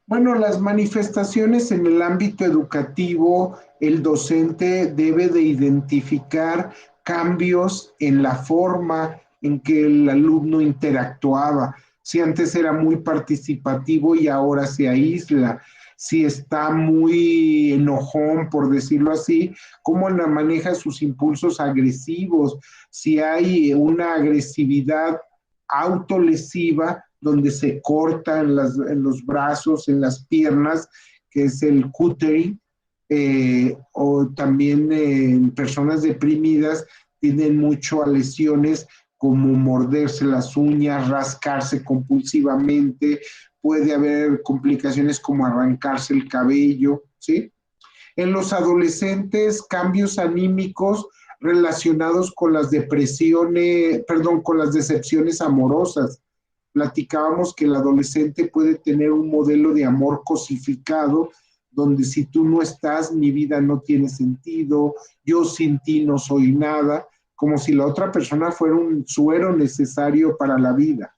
Bueno, las manifestaciones en el ámbito educativo, el docente debe de identificar cambios en la forma en que el alumno interactuaba. Si antes era muy participativo y ahora se aísla, si está muy enojón, por decirlo así, cómo maneja sus impulsos agresivos, si hay una agresividad autolesiva donde se corta en los brazos, en las piernas, que es el cuttering, o también en personas deprimidas tienden mucho a lesiones como morderse las uñas, rascarse compulsivamente, puede haber complicaciones como arrancarse el cabello, ¿sí? En los adolescentes, cambios anímicos relacionados con las depresiones, perdón, con las decepciones amorosas. Platicábamos que el adolescente puede tener un modelo de amor cosificado, donde si tú no estás, mi vida no tiene sentido, yo sin ti no soy nada, como si la otra persona fuera un suero necesario para la vida,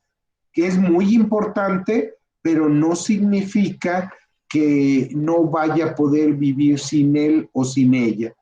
que es muy importante, pero no significa que no vaya a poder vivir sin él o sin ella.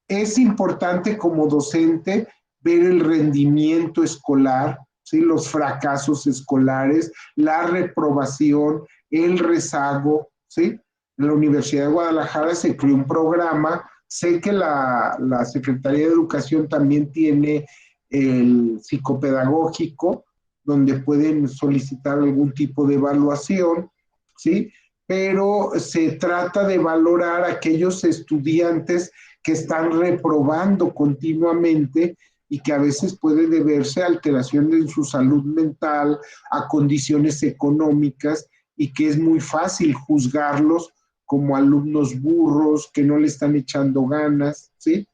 Es importante como docente ver el rendimiento escolar, ¿sí? Los fracasos escolares, la reprobación, el rezago, ¿sí? En la Universidad de Guadalajara se creó un programa, sé que la Secretaría de Educación también tiene el psicopedagógico, donde pueden solicitar algún tipo de evaluación, ¿sí? Pero se trata de valorar a aquellos estudiantes que están reprobando continuamente y que a veces puede deberse a alteraciones en su salud mental, a condiciones económicas, y que es muy fácil juzgarlos como alumnos burros, que no le están echando ganas, ¿sí?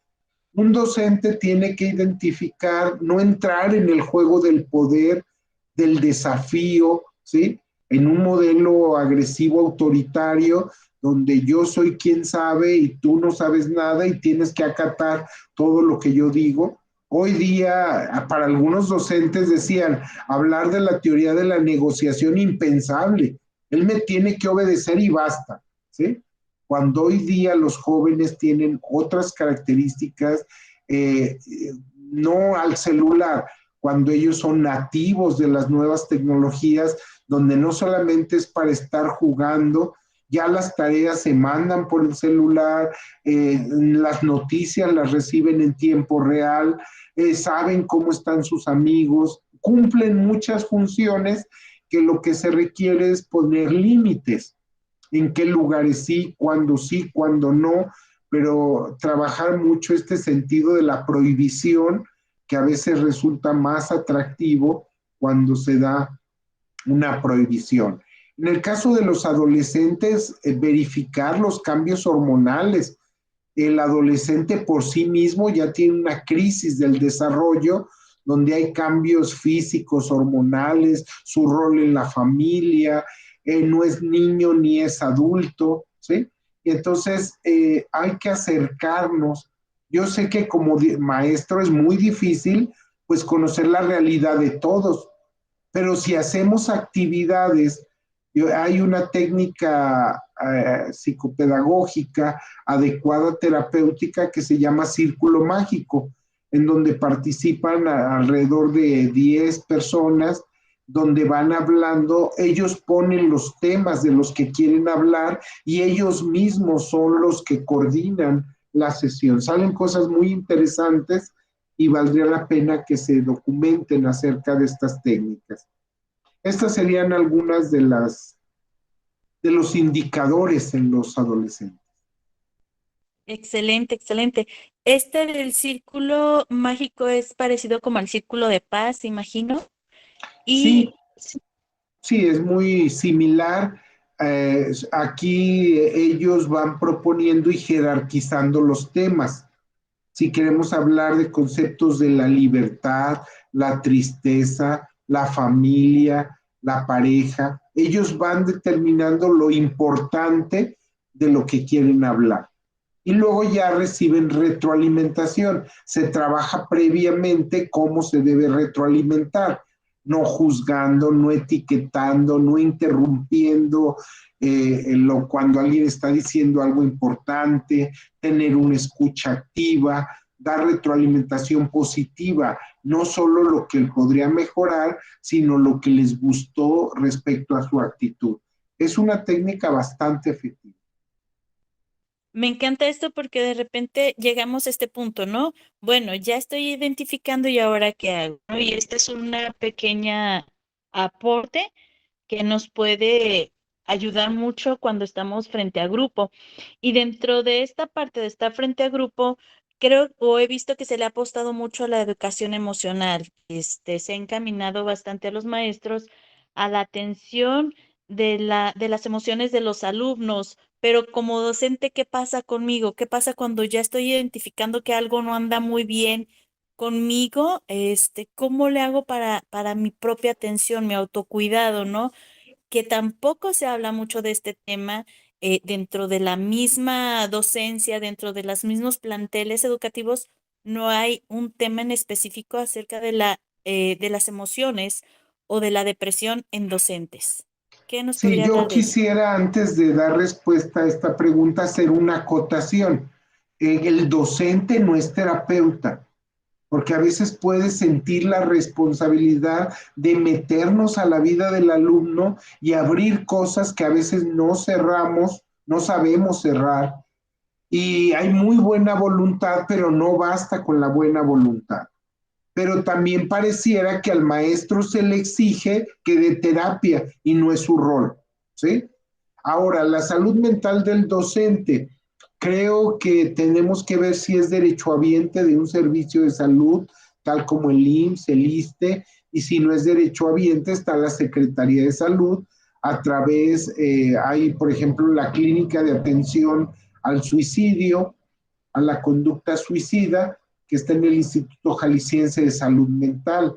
Un docente tiene que identificar, no entrar en el juego del poder, del desafío, ¿sí? En un modelo agresivo autoritario, donde yo soy quien sabe y tú no sabes nada y tienes que acatar todo lo que yo digo. Hoy día, para algunos docentes decían, hablar de la teoría de la negociación impensable. Él me tiene que obedecer y basta, ¿sí? Cuando hoy día los jóvenes tienen otras características, no al celular, cuando ellos son nativos de las nuevas tecnologías, donde no solamente es para estar jugando, ya las tareas se mandan por el celular, las noticias las reciben en tiempo real, saben cómo están sus amigos, cumplen muchas funciones que lo que se requiere es poner límites, en qué lugares sí, cuándo no, pero trabajar mucho este sentido de la prohibición, que a veces resulta más atractivo cuando se da una prohibición. En el caso de los adolescentes, verificar los cambios hormonales. El adolescente por sí mismo ya tiene una crisis del desarrollo donde hay cambios físicos, hormonales, su rol en la familia, no es niño ni es adulto, ¿sí? Y entonces hay que acercarnos. Yo sé que como maestro es muy difícil pues conocer la realidad de todos, pero si hacemos actividades, hay una técnica psicopedagógica adecuada terapéutica que se llama círculo mágico, en donde participan alrededor de 10 personas, donde van hablando, ellos ponen los temas de los que quieren hablar y ellos mismos son los que coordinan la sesión. Salen cosas muy interesantes y valdría la pena que se documenten acerca de estas técnicas. Estas serían algunas de los indicadores en los adolescentes. Excelente, excelente. Este del círculo mágico es parecido como al círculo de paz, imagino. Sí, Y sí, es muy similar. Aquí ellos van proponiendo y jerarquizando los temas. Si queremos hablar de conceptos de la libertad, la tristeza, la familia, la pareja, ellos van determinando lo importante de lo que quieren hablar. Y luego ya reciben retroalimentación. Se trabaja previamente cómo se debe retroalimentar, no juzgando, no etiquetando, no interrumpiendo cuando alguien está diciendo algo importante, tener una escucha activa, dar retroalimentación positiva, no solo lo que podría mejorar, sino lo que les gustó respecto a su actitud. Es una técnica bastante efectiva. me encanta esto porque de repente llegamos a este punto, ¿no? Bueno, ya estoy identificando y ahora qué hago, ¿no? Y esta es una pequeña aporte que nos puede ayudar mucho cuando estamos frente a grupo. Y dentro de esta parte de estar frente a grupo, creo o he visto que se le ha apostado mucho a la educación emocional. Se ha encaminado bastante a los maestros a la atención de las emociones de los alumnos. Pero como docente, ¿qué pasa conmigo? ¿Qué pasa cuando ya estoy identificando que algo no anda muy bien conmigo? ¿Cómo le hago para mi propia atención, mi autocuidado, ¿no? Que tampoco se habla mucho de este tema dentro de la misma docencia, dentro de los mismos planteles educativos, no hay un tema en específico acerca de las emociones o de la depresión en docentes. ¿Qué nos Sí, podría yo hablar de eso? quisiera, antes de dar respuesta a esta pregunta, hacer una acotación. El docente no es terapeuta, porque a veces puede sentir la responsabilidad de meternos a la vida del alumno y abrir cosas que a veces no cerramos, no sabemos cerrar. Y hay muy buena voluntad, pero no basta con la buena voluntad. Pero también pareciera que al maestro se le exige que dé terapia y no es su rol, ¿sí? Ahora, la salud mental del docente, creo que tenemos que ver si es derechohabiente de un servicio de salud, tal como el IMSS, el ISSSTE, y si no es derechohabiente, está la Secretaría de Salud, a través, hay, por ejemplo, la Clínica de Atención al Suicidio, a la Conducta Suicida, que está en el Instituto Jalisciense de Salud Mental.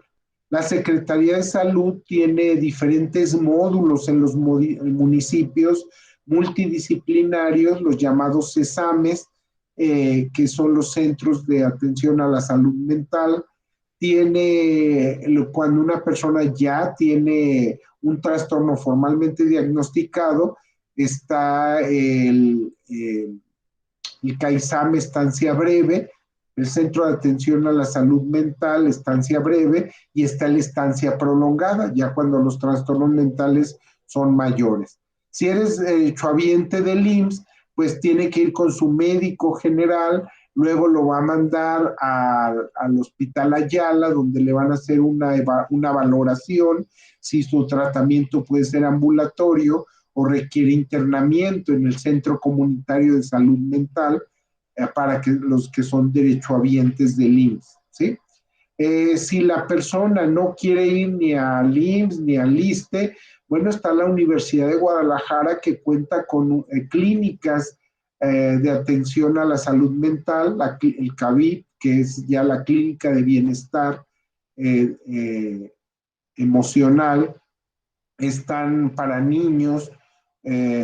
La Secretaría de Salud tiene diferentes módulos en los municipios multidisciplinarios, los llamados CESAMES, que son los Centros de Atención a la Salud Mental. Cuando una persona ya tiene un trastorno formalmente diagnosticado, está el CAISAM Estancia Breve, el Centro de Atención a la Salud Mental, estancia breve, y está la estancia prolongada, ya cuando los trastornos mentales son mayores. Si eres derechohabiente del IMSS, pues tiene que ir con su médico general, luego lo va a mandar al Hospital Ayala, donde le van a hacer una valoración, si su tratamiento puede ser ambulatorio o requiere internamiento en el Centro Comunitario de Salud Mental, para que los que son derechohabientes del IMSS, ¿sí? Si la persona no quiere ir ni al IMSS ni al ISSSTE, bueno, está la Universidad de Guadalajara, que cuenta con clínicas de atención a la salud mental, el CABIT, que es ya la clínica de bienestar emocional. Están para niños,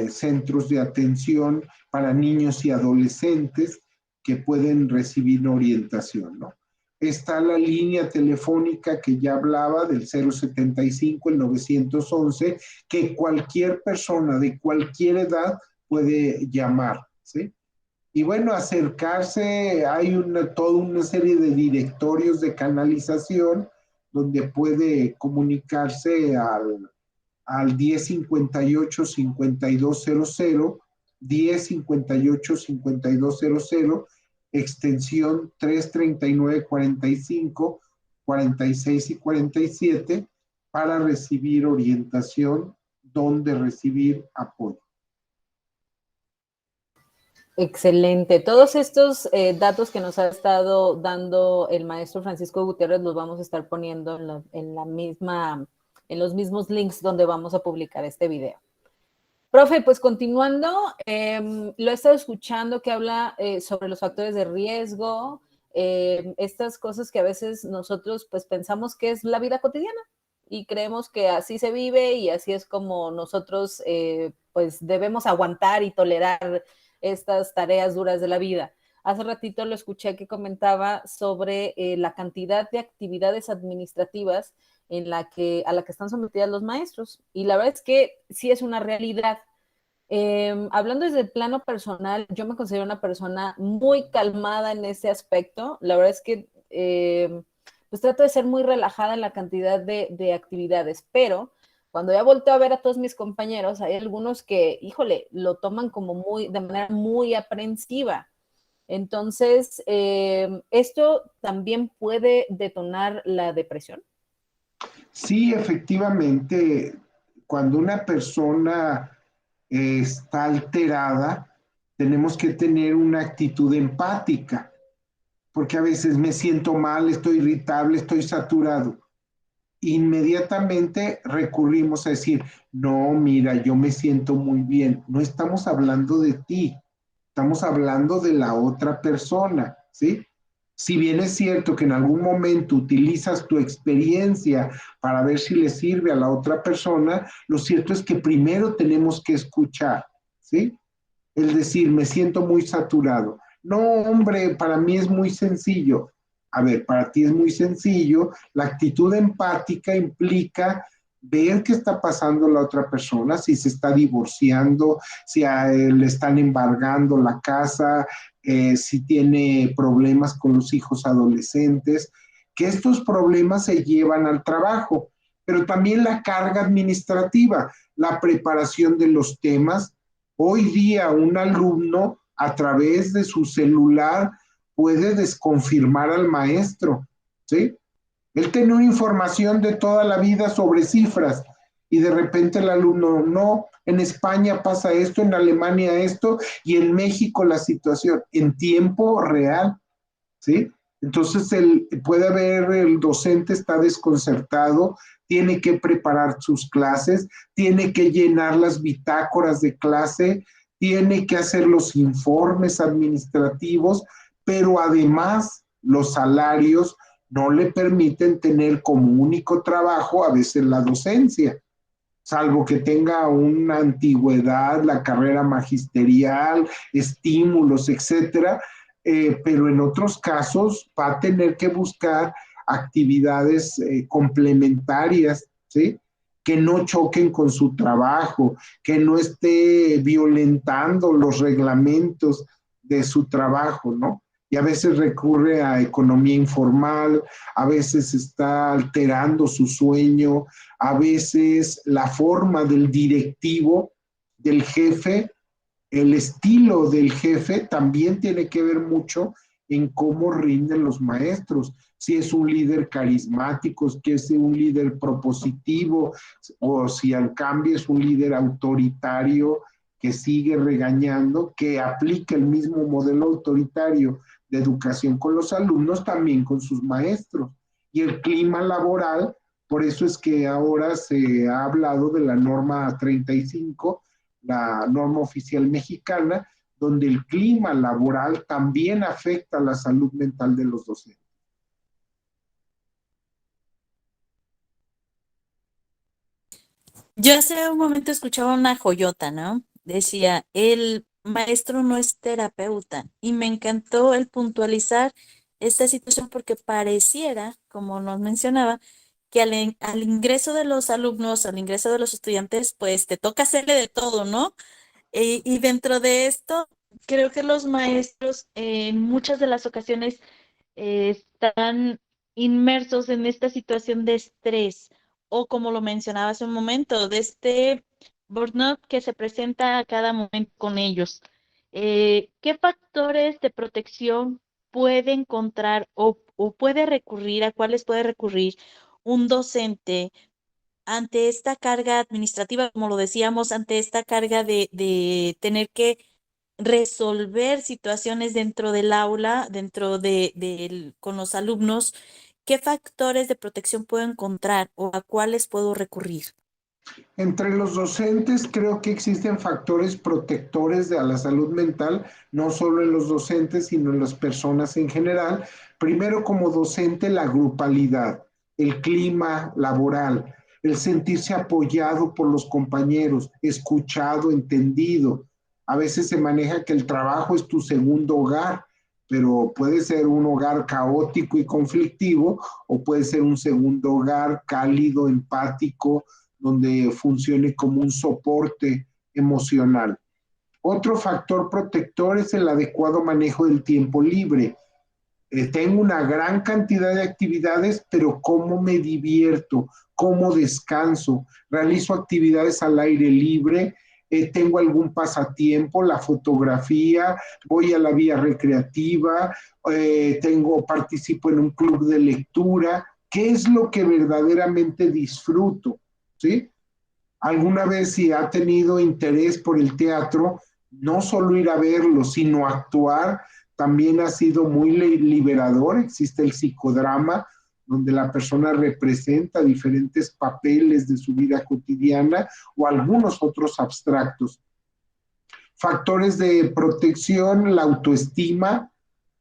centros de atención para niños y adolescentes que pueden recibir orientación, ¿no? Está la línea telefónica que ya hablaba del 075, el 911, que cualquier persona de cualquier edad puede llamar, ¿sí? Y bueno, acercarse, hay toda una serie de directorios de canalización donde puede comunicarse al 1058-5200, 1058-5200, extensión 339-45, 46 y 47, para recibir orientación, donde recibir apoyo. Excelente. Todos estos datos que nos ha estado dando el maestro Francisco Gutiérrez los vamos a estar poniendo en los mismos links donde vamos a publicar este video. Profe, pues continuando, lo he estado escuchando que habla sobre los factores de riesgo, estas cosas que a veces nosotros pues pensamos que es la vida cotidiana y creemos que así se vive y así es como nosotros pues debemos aguantar y tolerar estas tareas duras de la vida. Hace ratito lo escuché que comentaba sobre la cantidad de actividades administrativas a la que están sometidas los maestros. Y la verdad es que sí es una realidad. Hablando desde el plano personal, yo me considero una persona muy calmada en ese aspecto. La verdad es que pues trato de ser muy relajada en la cantidad de actividades, pero cuando ya volteo a ver a todos mis compañeros, hay algunos que, híjole, lo toman como de manera muy aprensiva. Entonces, ¿esto también puede detonar la depresión? Sí, efectivamente, cuando una persona está alterada, tenemos que tener una actitud empática, porque a veces me siento mal, estoy irritable, estoy saturado. Inmediatamente recurrimos a decir, no, mira, yo me siento muy bien. No estamos hablando de ti, estamos hablando de la otra persona, ¿sí? Si bien es cierto que en algún momento utilizas tu experiencia para ver si le sirve a la otra persona, lo cierto es que primero tenemos que escuchar, ¿sí? El decir, me siento muy saturado. No, hombre, para mí es muy sencillo. A ver, para ti es muy sencillo. La actitud empática implica ver qué está pasando la otra persona, si se está divorciando, si le están embargando la casa, si tiene problemas con los hijos adolescentes, que estos problemas se llevan al trabajo, pero también la carga administrativa, la preparación de los temas. Hoy día un alumno a través de su celular puede desconfirmar al maestro, ¿sí? Él tiene una información de toda la vida sobre cifras y de repente el alumno, no, en España pasa esto, en Alemania esto y en México la situación en tiempo real, ¿sí? Entonces puede haber, el docente está desconcertado, tiene que preparar sus clases, tiene que llenar las bitácoras de clase, tiene que hacer los informes administrativos, pero además los salarios no le permiten tener como único trabajo a veces la docencia, salvo que tenga una antigüedad, la carrera magisterial, estímulos, etcétera, pero en otros casos va a tener que buscar actividades complementarias, ¿sí? Que no choquen con su trabajo, que no esté violentando los reglamentos de su trabajo, ¿no? Y a veces recurre a economía informal, a veces está alterando su sueño, a veces la forma del directivo del jefe, el estilo del jefe también tiene que ver mucho en cómo rinden los maestros. Si es un líder carismático, si es un líder propositivo, o si al cambio es un líder autoritario que sigue regañando, que aplica el mismo modelo autoritario de educación con los alumnos, también con sus maestros. Y el clima laboral, por eso es que ahora se ha hablado de la norma 35, la norma oficial mexicana, donde el clima laboral también afecta a la salud mental de los docentes. Yo hace un momento escuchaba una joyota, ¿no? Decía, el maestro no es terapeuta. Y me encantó el puntualizar esta situación porque pareciera, como nos mencionaba, que al ingreso de los alumnos, al ingreso de los estudiantes, pues te toca hacerle de todo, ¿no? Y dentro de esto, creo que los maestros en muchas de las ocasiones están inmersos en esta situación de estrés o como lo mencionaba hace un momento, de este burnout que se presenta a cada momento con ellos. ¿Qué factores de protección puede encontrar o puede recurrir, a cuáles puede recurrir un docente ante esta carga administrativa, como lo decíamos, ante esta carga de tener que resolver situaciones dentro del aula, con los alumnos? ¿Qué factores de protección puedo encontrar o a cuáles puedo recurrir? Entre los docentes creo que existen factores protectores de la salud mental, no solo en los docentes, sino en las personas en general. Primero, como docente, la grupalidad, el clima laboral, el sentirse apoyado por los compañeros, escuchado, entendido. A veces se maneja que el trabajo es tu segundo hogar, pero puede ser un hogar caótico y conflictivo o puede ser un segundo hogar cálido, empático, donde funcione como un soporte emocional. Otro factor protector es el adecuado manejo del tiempo libre. Tengo una gran cantidad de actividades, pero ¿cómo me divierto? ¿Cómo descanso? ¿Realizo actividades al aire libre? ¿Tengo algún pasatiempo? ¿La fotografía? ¿Voy a la vía recreativa? ¿Participo en un club de lectura? ¿Qué es lo que verdaderamente disfruto? ¿Sí? Alguna vez si ha tenido interés por el teatro, no solo ir a verlo, sino actuar, también ha sido muy liberador. Existe el psicodrama, donde la persona representa diferentes papeles de su vida cotidiana o algunos otros abstractos. Factores de protección, la autoestima,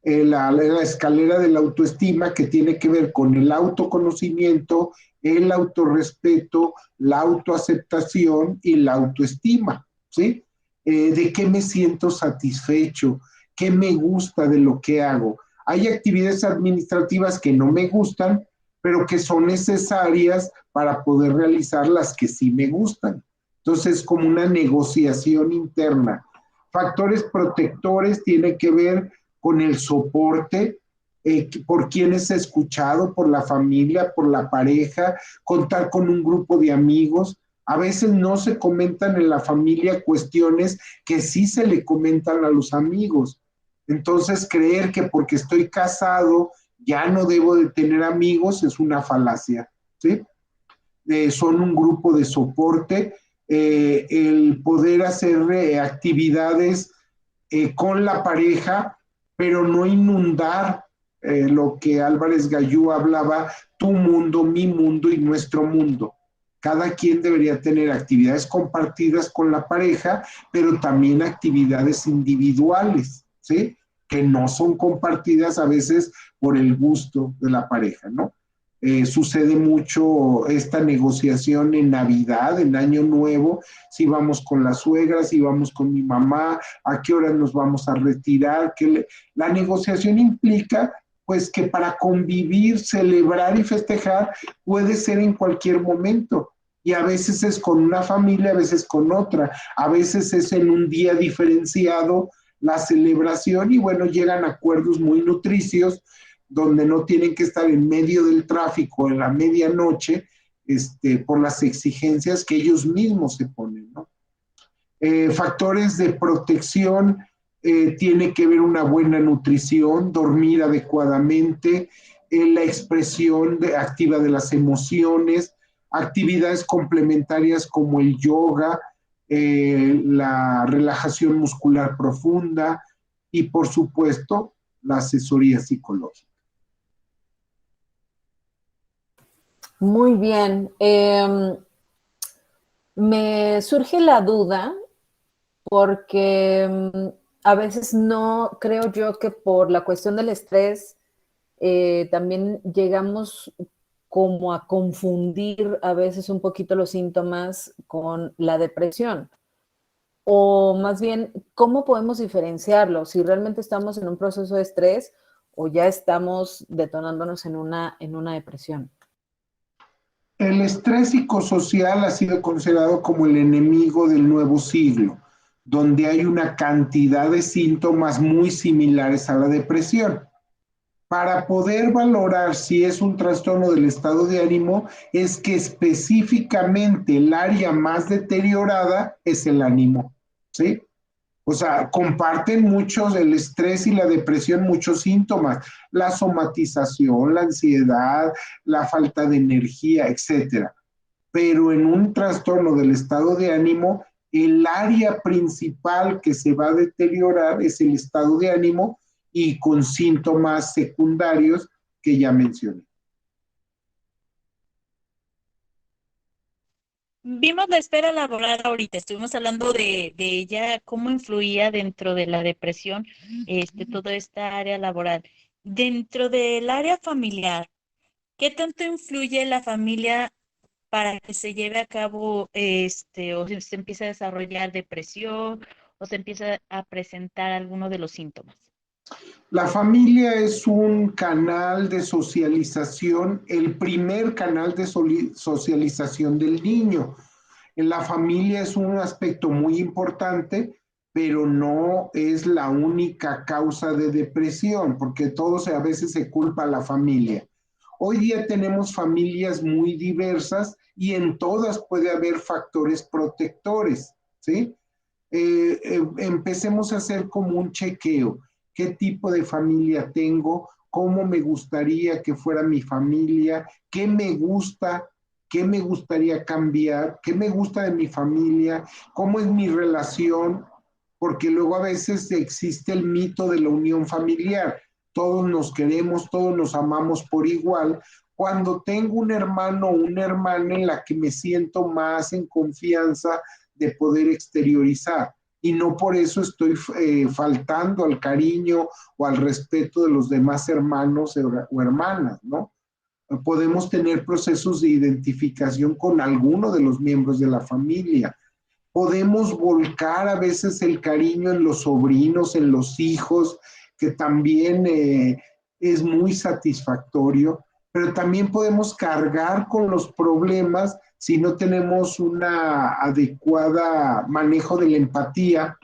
la escalera de la autoestima, que tiene que ver con el autoconocimiento, el autorrespeto, la autoaceptación y la autoestima, ¿sí? ¿De qué me siento satisfecho? ¿Qué me gusta de lo que hago? Hay actividades administrativas que no me gustan, pero que son necesarias para poder realizar las que sí me gustan. Entonces, como una negociación interna. Factores protectores tiene que ver con el soporte, por quien es escuchado, por la familia, por la pareja, contar con un grupo de amigos. A veces no se comentan en la familia cuestiones que sí se le comentan a los amigos. Entonces, creer que porque estoy casado ya no debo de tener amigos es una falacia, ¿sí? Son un grupo de soporte. El poder hacer actividades con la pareja, pero no inundar lo que Álvarez Gallú hablaba, tu mundo, mi mundo y nuestro mundo. Cada quien debería tener actividades compartidas con la pareja, pero también actividades individuales, ¿sí? Que no son compartidas a veces por el gusto de la pareja, ¿no? Sucede mucho esta negociación en Navidad, en Año Nuevo, si vamos con la suegra, si vamos con mi mamá, a qué hora nos vamos a retirar. La negociación implica pues que para convivir, celebrar y festejar puede ser en cualquier momento. Y a veces es con una familia, a veces con otra, a veces es en un día diferenciado la celebración y bueno, llegan a acuerdos muy nutricios donde no tienen que estar en medio del tráfico en la medianoche por las exigencias que ellos mismos se ponen, ¿no? Factores de protección, tiene que ver una buena nutrición, dormir adecuadamente, la expresión activa de las emociones, actividades complementarias como el yoga, la relajación muscular profunda y, por supuesto, la asesoría psicológica. Muy bien. Me surge la duda porque a veces no creo yo que por la cuestión del estrés también llegamos como a confundir a veces un poquito los síntomas con la depresión. O más bien, ¿cómo podemos diferenciarlo? Si realmente estamos en un proceso de estrés o ya estamos detonándonos en una depresión. El estrés psicosocial ha sido considerado como el enemigo del nuevo siglo, donde hay una cantidad de síntomas muy similares a la depresión. Para poder valorar si es un trastorno del estado de ánimo, es que específicamente el área más deteriorada es el ánimo, ¿sí? O sea, comparten muchos el estrés y la depresión, muchos síntomas, la somatización, la ansiedad, la falta de energía, etcétera. Pero en un trastorno del estado de ánimo, el área principal que se va a deteriorar es el estado de ánimo y con síntomas secundarios que ya mencioné. Vimos la esfera laboral ahorita, estuvimos hablando de ella, cómo influía dentro de la depresión, toda esta área laboral. Dentro del área familiar, ¿qué tanto influye la familia para que se lleve a cabo, o se empiece a desarrollar depresión, o se empieza a presentar alguno de los síntomas? La familia es un canal de socialización, el primer canal de socialización del niño. En la familia es un aspecto muy importante, pero no es la única causa de depresión, porque a veces se culpa a la familia. Hoy día tenemos familias muy diversas y en todas puede haber factores protectores, ¿sí? Empecemos a hacer como un chequeo. ¿Qué tipo de familia tengo? ¿Cómo me gustaría que fuera mi familia? ¿Qué me gusta? ¿Qué me gustaría cambiar? ¿Qué me gusta de mi familia? ¿Cómo es mi relación? Porque luego a veces existe el mito de la unión familiar. Todos nos queremos, todos nos amamos por igual. Cuando tengo un hermano o una hermana en la que me siento más en confianza de poder exteriorizar. Y no por eso estoy faltando al cariño o al respeto de los demás hermanos o hermanas, ¿no? Podemos tener procesos de identificación con alguno de los miembros de la familia. Podemos volcar a veces el cariño en los sobrinos, en los hijos, que también es muy satisfactorio, pero también podemos cargar con los problemas si no tenemos una adecuada manejo de la empatía.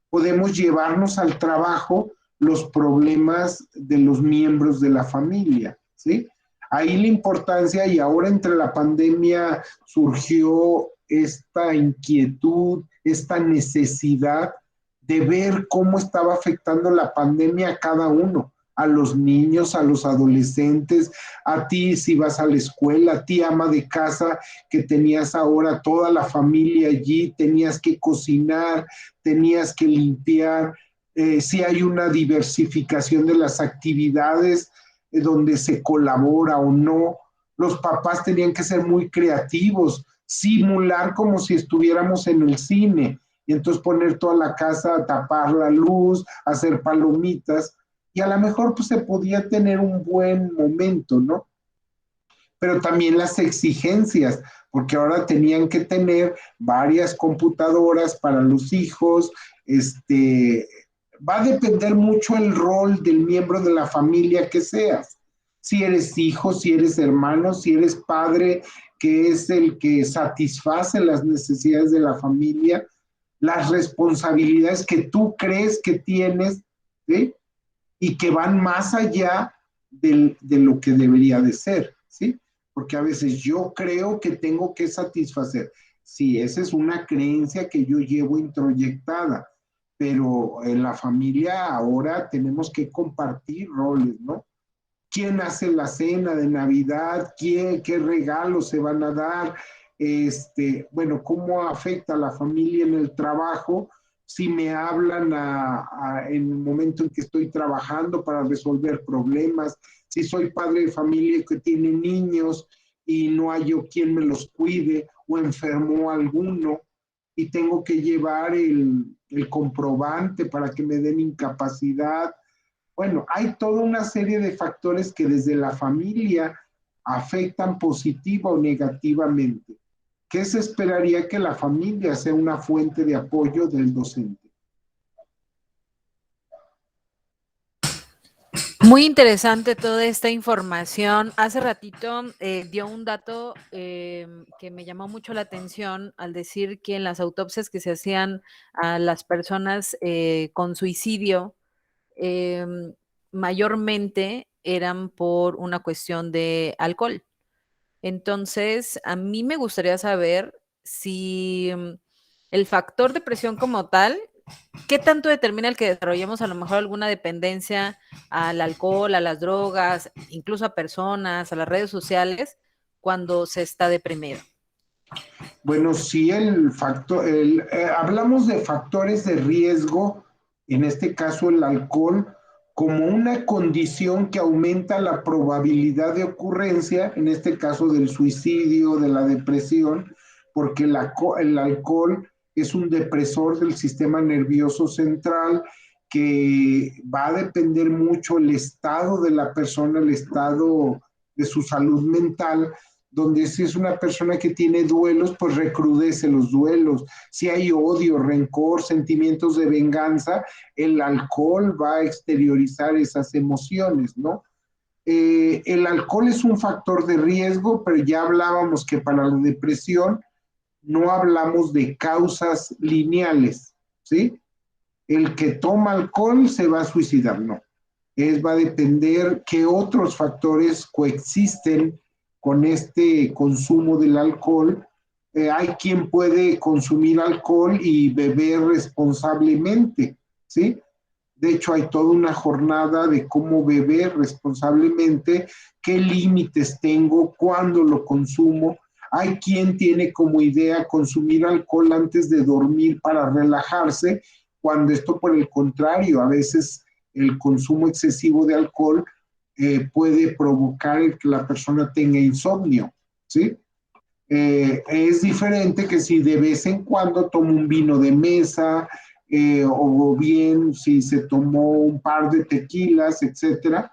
Podemos llevarnos al trabajo los problemas de los miembros de la familia, ¿sí? Ahí la importancia, y ahora entre la pandemia surgió esta inquietud, esta necesidad de ver cómo estaba afectando la pandemia a cada uno, a los niños, a los adolescentes, a ti si vas a la escuela, a ti ama de casa que tenías ahora toda la familia allí, tenías que cocinar, tenías que limpiar, si hay una diversificación de las actividades donde se colabora o no. Los papás tenían que ser muy creativos, simular como si estuviéramos en el cine y entonces poner toda la casa, tapar la luz, hacer palomitas y a lo mejor pues se podía tener un buen momento, ¿no? Pero también las exigencias, porque ahora tenían que tener varias computadoras para los hijos, va a depender mucho el rol del miembro de la familia que seas. Si eres hijo, si eres hermano, si eres padre, que es el que satisface las necesidades de la familia, las responsabilidades que tú crees que tienes, ¿sí? Y que van más allá de lo que debería de ser, ¿sí? Porque a veces yo creo que tengo que satisfacer. Sí, esa es una creencia que yo llevo introyectada, pero en la familia ahora tenemos que compartir roles, ¿no? ¿Quién hace la cena de Navidad? ¿Qué regalos se van a dar? Bueno, ¿cómo afecta a la familia en el trabajo? Si me hablan en el momento en que estoy trabajando para resolver problemas, si soy padre de familia que tiene niños y no hay yo quien me los cuide o enfermó alguno y tengo que llevar el comprobante para que me den incapacidad. Bueno, hay toda una serie de factores que desde la familia afectan positiva o negativamente. ¿Qué se esperaría que la familia sea una fuente de apoyo del docente? Muy interesante toda esta información. Hace ratito dio un dato que me llamó mucho la atención al decir que en las autopsias que se hacían a las personas con suicidio, mayormente eran por una cuestión de alcohol. Entonces, a mí me gustaría saber si el factor de presión como tal, ¿qué tanto determina el que desarrollemos a lo mejor alguna dependencia al alcohol, a las drogas, incluso a personas, a las redes sociales, cuando se está deprimido? Bueno, sí, hablamos de factores de riesgo, en este caso el alcohol, como una condición que aumenta la probabilidad de ocurrencia, en este caso del suicidio, de la depresión, porque el alcohol es un depresor del sistema nervioso central que va a depender mucho el estado de la persona, el estado de su salud mental, donde si es una persona que tiene duelos, pues recrudece los duelos. Si hay odio, rencor, sentimientos de venganza, el alcohol va a exteriorizar esas emociones, ¿no? El alcohol es un factor de riesgo, pero ya hablábamos que para la depresión no hablamos de causas lineales, ¿sí? El que toma alcohol se va a suicidar, no. Va a depender qué otros factores coexisten con este consumo del alcohol. Hay quien puede consumir alcohol y beber responsablemente, ¿sí? De hecho, hay toda una jornada de cómo beber responsablemente, qué límites tengo, cuándo lo consumo. Hay quien tiene como idea consumir alcohol antes de dormir para relajarse, cuando esto por el contrario, a veces el consumo excesivo de alcohol puede provocar que la persona tenga insomnio, ¿sí? Es diferente que si de vez en cuando toma un vino de mesa, o bien si se tomó un par de tequilas, etcétera,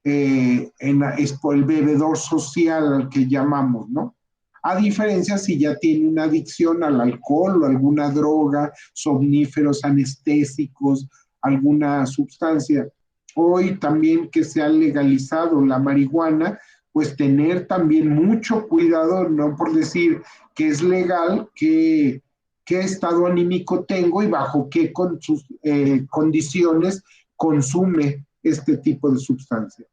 es por el bebedor social al que llamamos, ¿no? A diferencia si ya tiene una adicción al alcohol o alguna droga, somníferos, anestésicos, alguna sustancia. Hoy también que se ha legalizado la marihuana, pues tener también mucho cuidado, no por decir que es legal, qué estado anímico tengo y bajo qué condiciones consume este tipo de sustancia.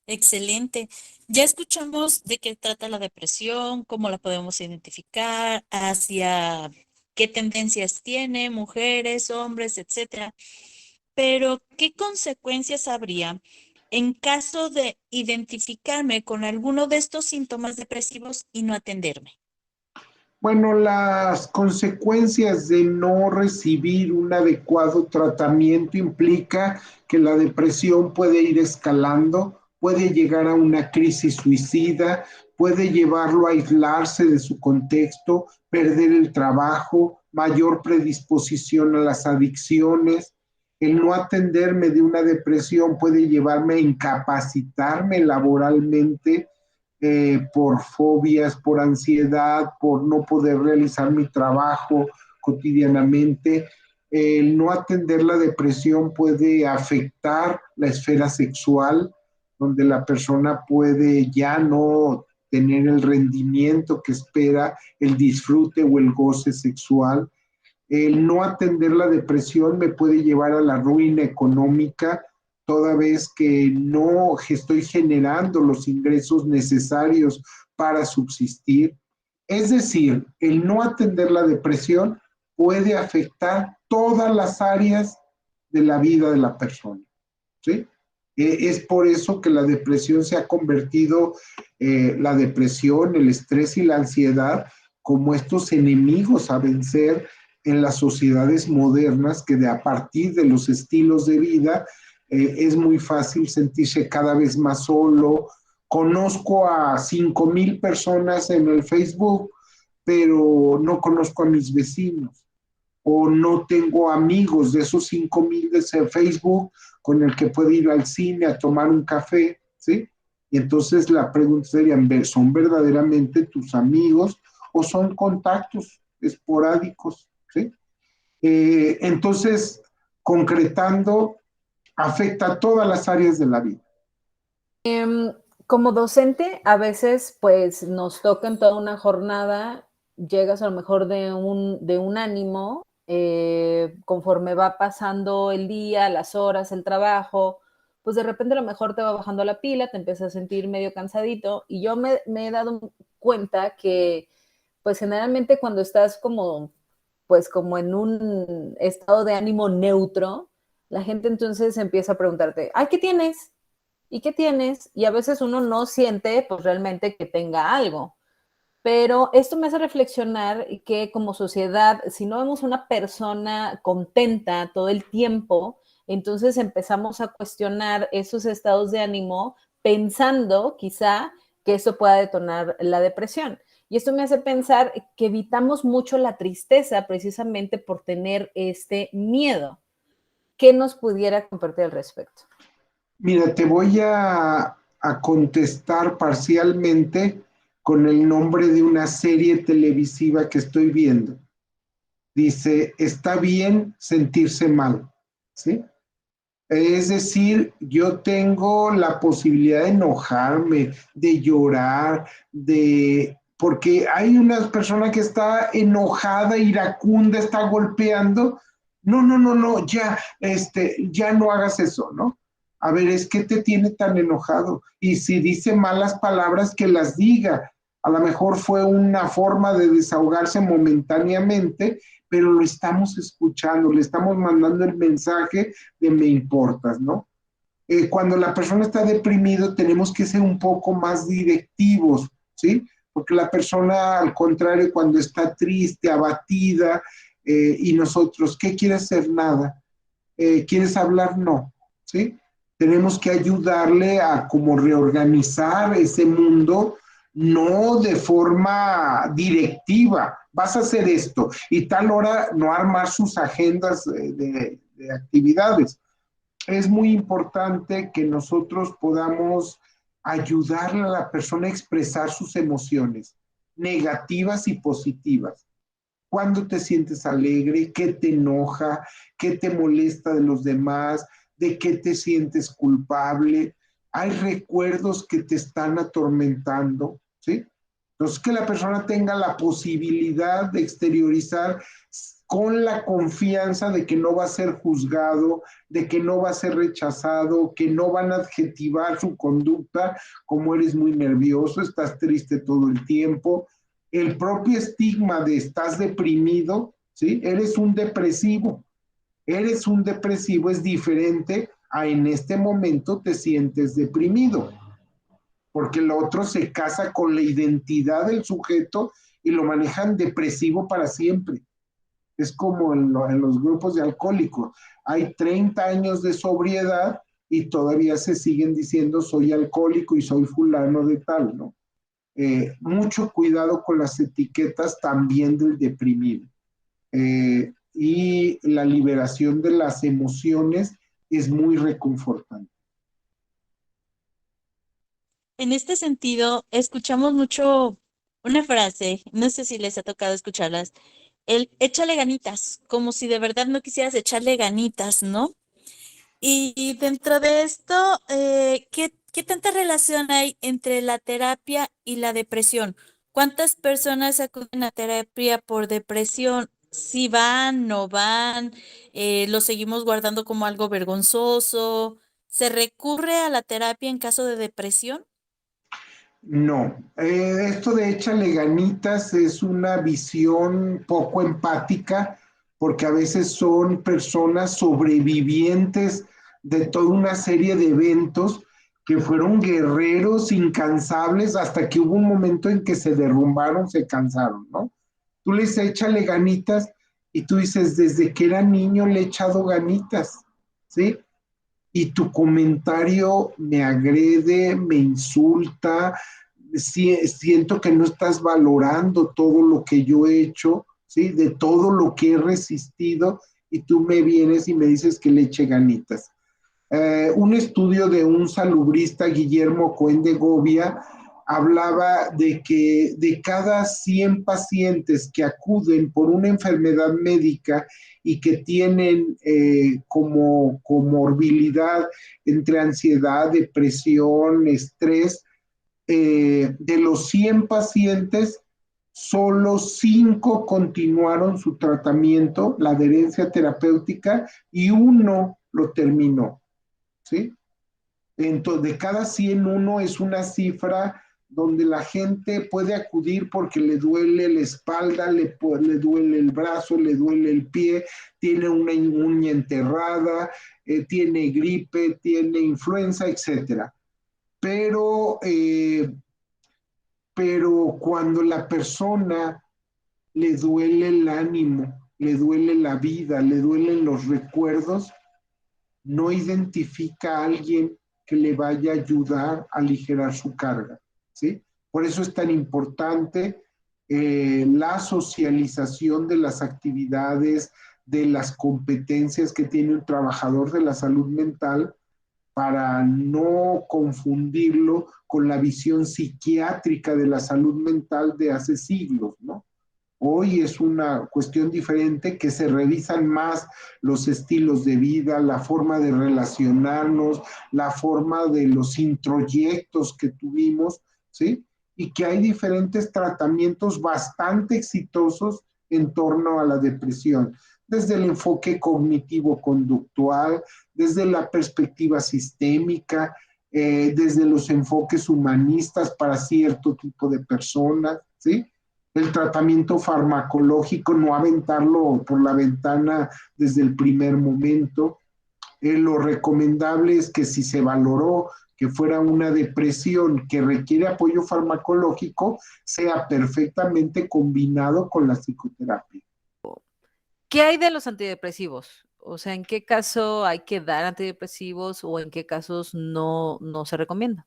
Excelente. Ya escuchamos de qué trata la depresión, cómo la podemos identificar, hacia qué tendencias tiene, mujeres, hombres, etcétera. Pero, ¿qué consecuencias habría en caso de identificarme con alguno de estos síntomas depresivos y no atenderme? Bueno, las consecuencias de no recibir un adecuado tratamiento implica que la depresión puede ir escalando, puede llegar a una crisis suicida, puede llevarlo a aislarse de su contexto, perder el trabajo, mayor predisposición a las adicciones. El no atenderme de una depresión puede llevarme a incapacitarme laboralmente, por fobias, por ansiedad, por no poder realizar mi trabajo cotidianamente. El no atender la depresión puede afectar la esfera sexual, donde la persona puede ya no tener el rendimiento que espera, el disfrute o el goce sexual. El no atender la depresión me puede llevar a la ruina económica, toda vez que no estoy generando los ingresos necesarios para subsistir. Es decir, el no atender la depresión puede afectar todas las áreas de la vida de la persona, ¿sí? Es por eso que la depresión se ha convertido, la depresión, el estrés y la ansiedad, como estos enemigos a vencer en las sociedades modernas, que a partir de los estilos de vida es muy fácil sentirse cada vez más solo. Conozco a 5,000 personas en el Facebook, pero no conozco a mis vecinos, o no tengo amigos de esos 5,000 de ese Facebook con el que puedo ir al cine a tomar un café, ¿sí? Y entonces la pregunta sería, ¿son verdaderamente tus amigos o son contactos esporádicos, ¿sí? Entonces, concretando, afecta a todas las áreas de la vida. Como docente, a veces pues nos toca en toda una jornada, llegas a lo mejor de un ánimo, conforme va pasando el día, las horas, el trabajo, pues de repente a lo mejor te va bajando la pila, te empiezas a sentir medio cansadito y yo me he dado cuenta que pues generalmente cuando estás como pues como en un estado de ánimo neutro, la gente entonces empieza a preguntarte, ay, ¿qué tienes? ¿Y qué tienes? Y a veces uno no siente pues realmente que tenga algo. Pero esto me hace reflexionar que como sociedad, si no vemos una persona contenta todo el tiempo, entonces empezamos a cuestionar esos estados de ánimo pensando quizá que eso pueda detonar la depresión. Y esto me hace pensar que evitamos mucho la tristeza precisamente por tener este miedo. ¿Qué nos pudiera compartir al respecto? Mira, te voy a contestar parcialmente con el nombre de una serie televisiva que estoy viendo. Dice, está bien sentirse mal, ¿sí? Es decir, yo tengo la posibilidad de enojarme, de llorar, porque hay una persona que está enojada, iracunda, está golpeando. No, no, no, no, ya, ya no hagas eso, ¿no? A ver, es que te tiene tan enojado. Y si dice malas palabras, que las diga. A lo mejor fue una forma de desahogarse momentáneamente, pero lo estamos escuchando, le estamos mandando el mensaje de me importas, ¿no? Cuando la persona está deprimido tenemos que ser un poco más directivos, ¿sí? Porque la persona, al contrario, cuando está triste, abatida, y nosotros, ¿qué quieres hacer? Nada. ¿Quieres hablar? No, ¿sí? Tenemos que ayudarle a como reorganizar ese mundo, no de forma directiva, vas a hacer esto y tal hora no armar sus agendas de actividades. Es muy importante que nosotros podamos ayudarle a la persona a expresar sus emociones negativas y positivas. ¿Cuándo te sientes alegre? ¿Qué te enoja? ¿Qué te molesta de los demás? ¿De qué te sientes culpable? ¿Hay recuerdos que te están atormentando? ¿Sí? Entonces, que la persona tenga la posibilidad de exteriorizar con la confianza de que no va a ser juzgado, de que no va a ser rechazado, que no van a adjetivar su conducta como eres muy nervioso, estás triste todo el tiempo. El propio estigma de estás deprimido, ¿sí? Eres un depresivo. Eres un depresivo es diferente a en este momento te sientes deprimido, porque el otro se casa con la identidad del sujeto y lo manejan depresivo para siempre. Es como en los grupos de alcohólicos. Hay 30 años de sobriedad y todavía se siguen diciendo soy alcohólico y soy fulano de tal, ¿no? Mucho cuidado con las etiquetas también del deprimido. Y la liberación de las emociones es muy reconfortante. En este sentido, escuchamos mucho una frase, no sé si les ha tocado escucharlas, el échale ganitas, como si de verdad no quisieras echarle ganitas, ¿no? Y dentro de esto, ¿qué tanta relación hay entre la terapia y la depresión? ¿Cuántas personas acuden a terapia por depresión? Si van, no van, lo seguimos guardando como algo vergonzoso. ¿Se recurre a la terapia en caso de depresión? No, esto de échale ganitas es una visión poco empática porque a veces son personas sobrevivientes de toda una serie de eventos que fueron guerreros incansables hasta que hubo un momento en que se derrumbaron, se cansaron, ¿no? Tú les échale ganitas y tú dices, desde que era niño le he echado ganitas, ¿sí? Y tu comentario me agrede, me insulta, siento que no estás valorando todo lo que yo he hecho, ¿sí? De todo lo que he resistido y tú me vienes y me dices que le eche ganitas. Un estudio de un salubrista, Guillermo Cohen de Govia, hablaba de que de cada 100 pacientes que acuden por una enfermedad médica y que tienen como comorbilidad entre ansiedad, depresión, estrés, de los 100 pacientes, solo 5 continuaron su tratamiento, la adherencia terapéutica, y uno lo terminó. ¿Sí? Entonces, de cada 100, uno es una cifra donde la gente puede acudir porque le duele la espalda, le duele el brazo, le duele el pie, tiene una uña enterrada, tiene gripe, tiene influenza, etcétera. Pero, pero cuando la persona le duele el ánimo, le duele la vida, le duelen los recuerdos, no identifica a alguien que le vaya a ayudar a aligerar su carga, ¿sí? Por eso es tan importante la socialización de las actividades, de las competencias que tiene un trabajador de la salud mental para no confundirlo con la visión psiquiátrica de la salud mental de hace siglos, ¿no? Hoy es una cuestión diferente que se revisan más los estilos de vida, la forma de relacionarnos, la forma de los introyectos que tuvimos, ¿sí? Y que hay diferentes tratamientos bastante exitosos en torno a la depresión, desde el enfoque cognitivo-conductual, desde la perspectiva sistémica, desde los enfoques humanistas para cierto tipo de personas, ¿sí? El tratamiento farmacológico, no aventarlo por la ventana desde el primer momento. Lo recomendable es que si se valoró que fuera una depresión que requiere apoyo farmacológico, sea perfectamente combinado con la psicoterapia. ¿Qué hay de los antidepresivos? O sea, ¿en qué caso hay que dar antidepresivos o en qué casos no se recomienda?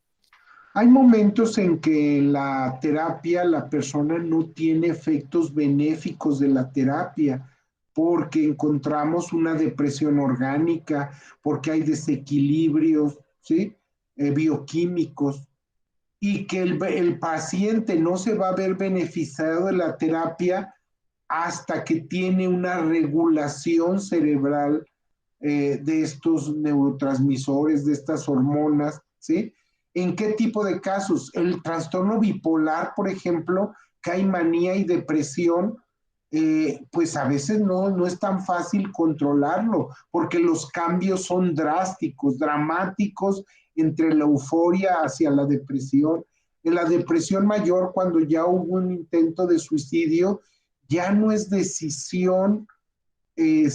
Hay momentos en que la terapia, la persona no tiene efectos benéficos de la terapia porque encontramos una depresión orgánica, porque hay desequilibrios, ¿sí? Bioquímicos, y que el paciente no se va a ver beneficiado de la terapia hasta que tiene una regulación cerebral de estos neurotransmisores, de estas hormonas, ¿sí? ¿En qué tipo de casos? El trastorno bipolar, por ejemplo, que hay manía y depresión, pues a veces no es tan fácil controlarlo, porque los cambios son drásticos, dramáticos entre la euforia hacia la depresión. En la depresión mayor, cuando ya hubo un intento de suicidio, ya no es decisión que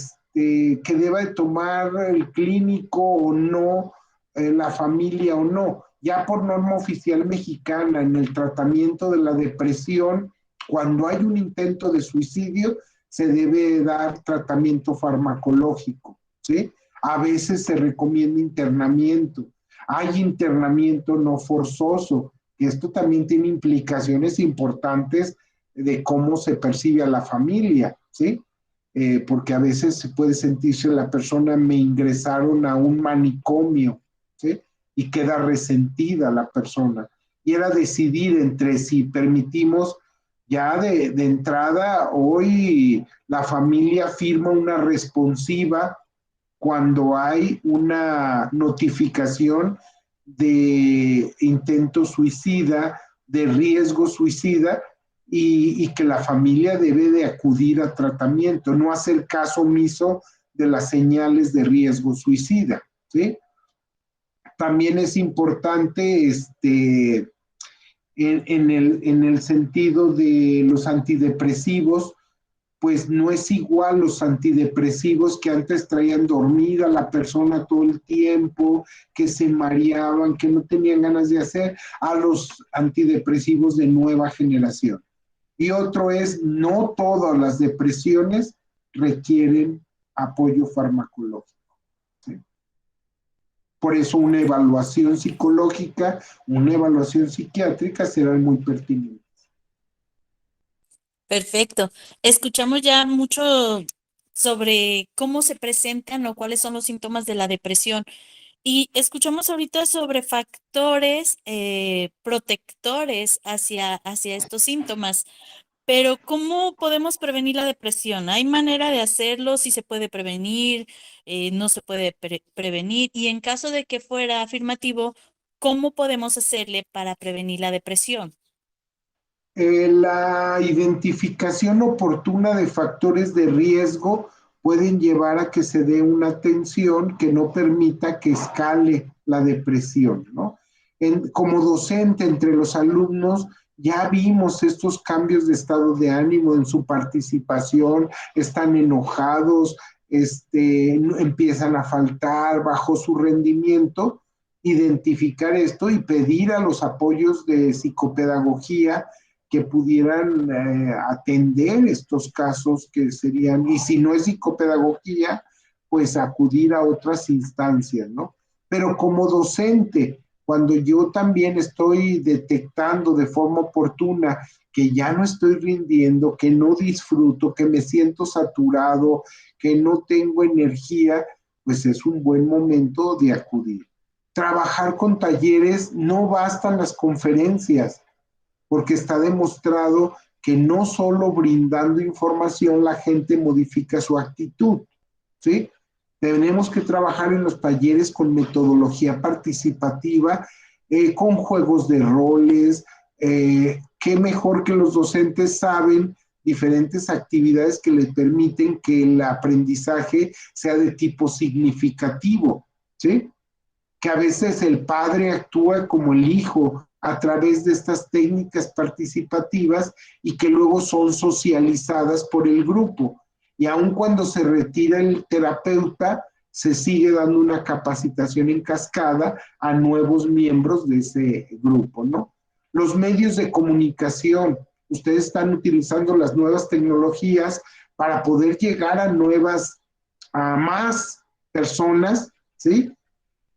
deba de tomar el clínico o no, la familia o no. Ya por norma oficial mexicana, en el tratamiento de la depresión, cuando hay un intento de suicidio, se debe dar tratamiento farmacológico, ¿sí? A veces se recomienda internamiento. Hay internamiento no forzoso, y esto también tiene implicaciones importantes de cómo se percibe a la familia, ¿sí? Porque a veces se puede sentirse la persona, me ingresaron a un manicomio, ¿sí? Y queda resentida la persona. Y era decidir entre si permitimos ya de entrada, hoy la familia firma una responsiva cuando hay una notificación de intento suicida, de riesgo suicida, y que la familia debe de acudir a tratamiento, no hacer caso omiso de las señales de riesgo suicida, ¿sí? También es importante en el sentido de los antidepresivos, pues no es igual los antidepresivos que antes traían dormida a la persona todo el tiempo, que se mareaban, que no tenían ganas de hacer, a los antidepresivos de nueva generación. Y otro es, no todas las depresiones requieren apoyo farmacológico. ¿Sí? Por eso una evaluación psicológica, una evaluación psiquiátrica serán muy pertinentes. Perfecto. Escuchamos ya mucho sobre cómo se presentan o cuáles son los síntomas de la depresión. Y escuchamos ahorita sobre factores protectores hacia estos síntomas. Pero ¿cómo podemos prevenir la depresión? ¿Hay manera de hacerlo? ¿Si se puede prevenir? ¿No se puede prevenir? Y en caso de que fuera afirmativo, ¿cómo podemos hacerle para prevenir la depresión? La identificación oportuna de factores de riesgo pueden llevar a que se dé una atención que no permita que escale la depresión, ¿no? Como docente entre los alumnos, ya vimos estos cambios de estado de ánimo en su participación, están enojados, empiezan a faltar, bajó su rendimiento, identificar esto y pedir a los apoyos de psicopedagogía que pudieran atender estos casos que serían, y si no es psicopedagogía, pues acudir a otras instancias, ¿no? Pero como docente, cuando yo también estoy detectando de forma oportuna que ya no estoy rindiendo, que no disfruto, que me siento saturado, que no tengo energía, pues es un buen momento de acudir. Trabajar con talleres, no bastan las conferencias, porque está demostrado que no solo brindando información la gente modifica su actitud, ¿sí? Tenemos que trabajar en los talleres con metodología participativa, con juegos de roles, qué mejor que los docentes saben diferentes actividades que les permiten que el aprendizaje sea de tipo significativo, ¿sí? Que a veces el padre actúa como el hijo a través de estas técnicas participativas y que luego son socializadas por el grupo. Y aun cuando se retira el terapeuta, se sigue dando una capacitación en cascada a nuevos miembros de ese grupo, ¿no? Los medios de comunicación, ustedes están utilizando las nuevas tecnologías para poder llegar a más personas, ¿sí?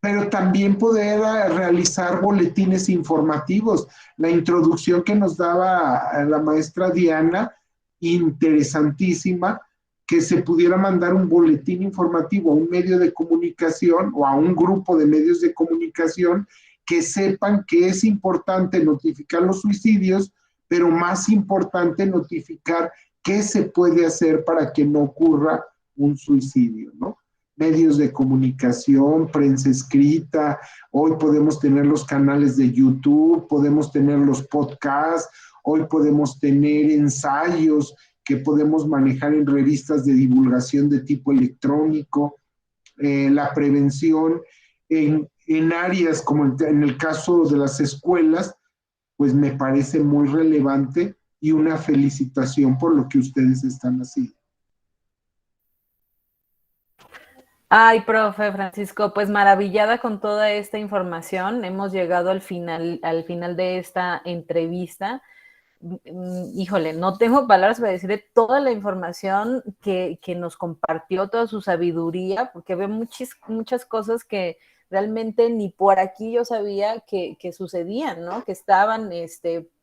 Pero también poder realizar boletines informativos. La introducción que nos daba la maestra Diana, interesantísima, que se pudiera mandar un boletín informativo a un medio de comunicación o a un grupo de medios de comunicación que sepan que es importante notificar los suicidios, pero más importante notificar qué se puede hacer para que no ocurra un suicidio, ¿no? Medios de comunicación, prensa escrita, hoy podemos tener los canales de YouTube, podemos tener los podcasts, hoy podemos tener ensayos que podemos manejar en revistas de divulgación de tipo electrónico, la prevención en áreas como en el caso de las escuelas, pues me parece muy relevante y una felicitación por lo que ustedes están haciendo. Ay, profe Francisco, pues maravillada con toda esta información. Hemos llegado al final de esta entrevista. Híjole, no tengo palabras para decirle toda la información que nos compartió, toda su sabiduría, porque veo muchas cosas que realmente ni por aquí yo sabía que sucedían, ¿no? Que estaban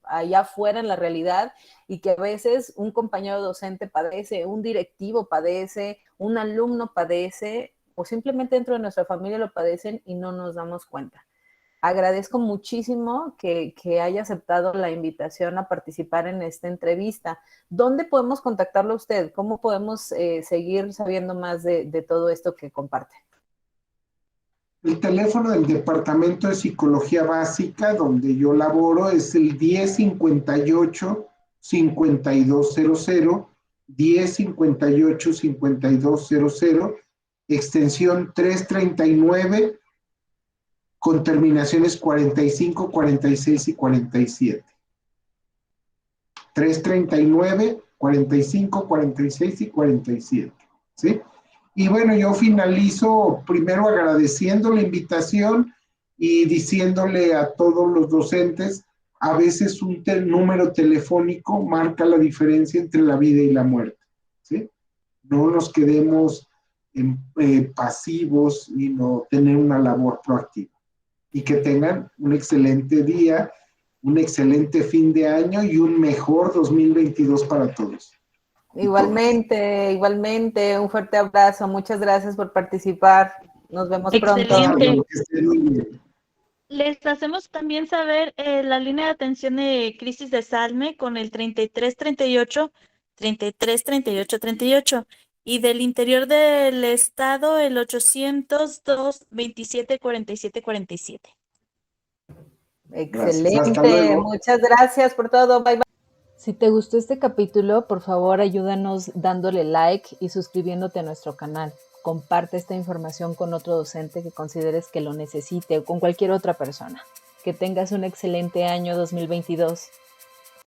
allá afuera en la realidad y que a veces un compañero docente padece, un directivo padece, un alumno padece o simplemente dentro de nuestra familia lo padecen y no nos damos cuenta. Agradezco muchísimo que haya aceptado la invitación a participar en esta entrevista. ¿Dónde podemos contactarlo a usted? ¿Cómo podemos seguir sabiendo más de todo esto que comparte? El teléfono del Departamento de Psicología Básica, donde yo laboro, es el 1058-5200, 1058-5200, extensión 339, con terminaciones 45, 46 y 47. 339, 45, 46 y 47. ¿Sí? Y bueno, yo finalizo primero agradeciendo la invitación y diciéndole a todos los docentes, a veces un número telefónico marca la diferencia entre la vida y la muerte. ¿Sí? No nos quedemos pasivos, sino tener una labor proactiva. Y que tengan un excelente día, un excelente fin de año y un mejor 2022 para todos. Igualmente, igualmente, un fuerte abrazo. Muchas gracias por participar. Nos vemos pronto. Excelente. Les hacemos también saber la línea de atención de crisis de Salme con el 3338 3338 38 y del interior del estado el 802 27 47 47. Excelente, muchas gracias por todo. Bye bye. Si te gustó este capítulo, por favor ayúdanos dándole like y suscribiéndote a nuestro canal. Comparte esta información con otro docente que consideres que lo necesite o con cualquier otra persona. Que tengas un excelente año 2022.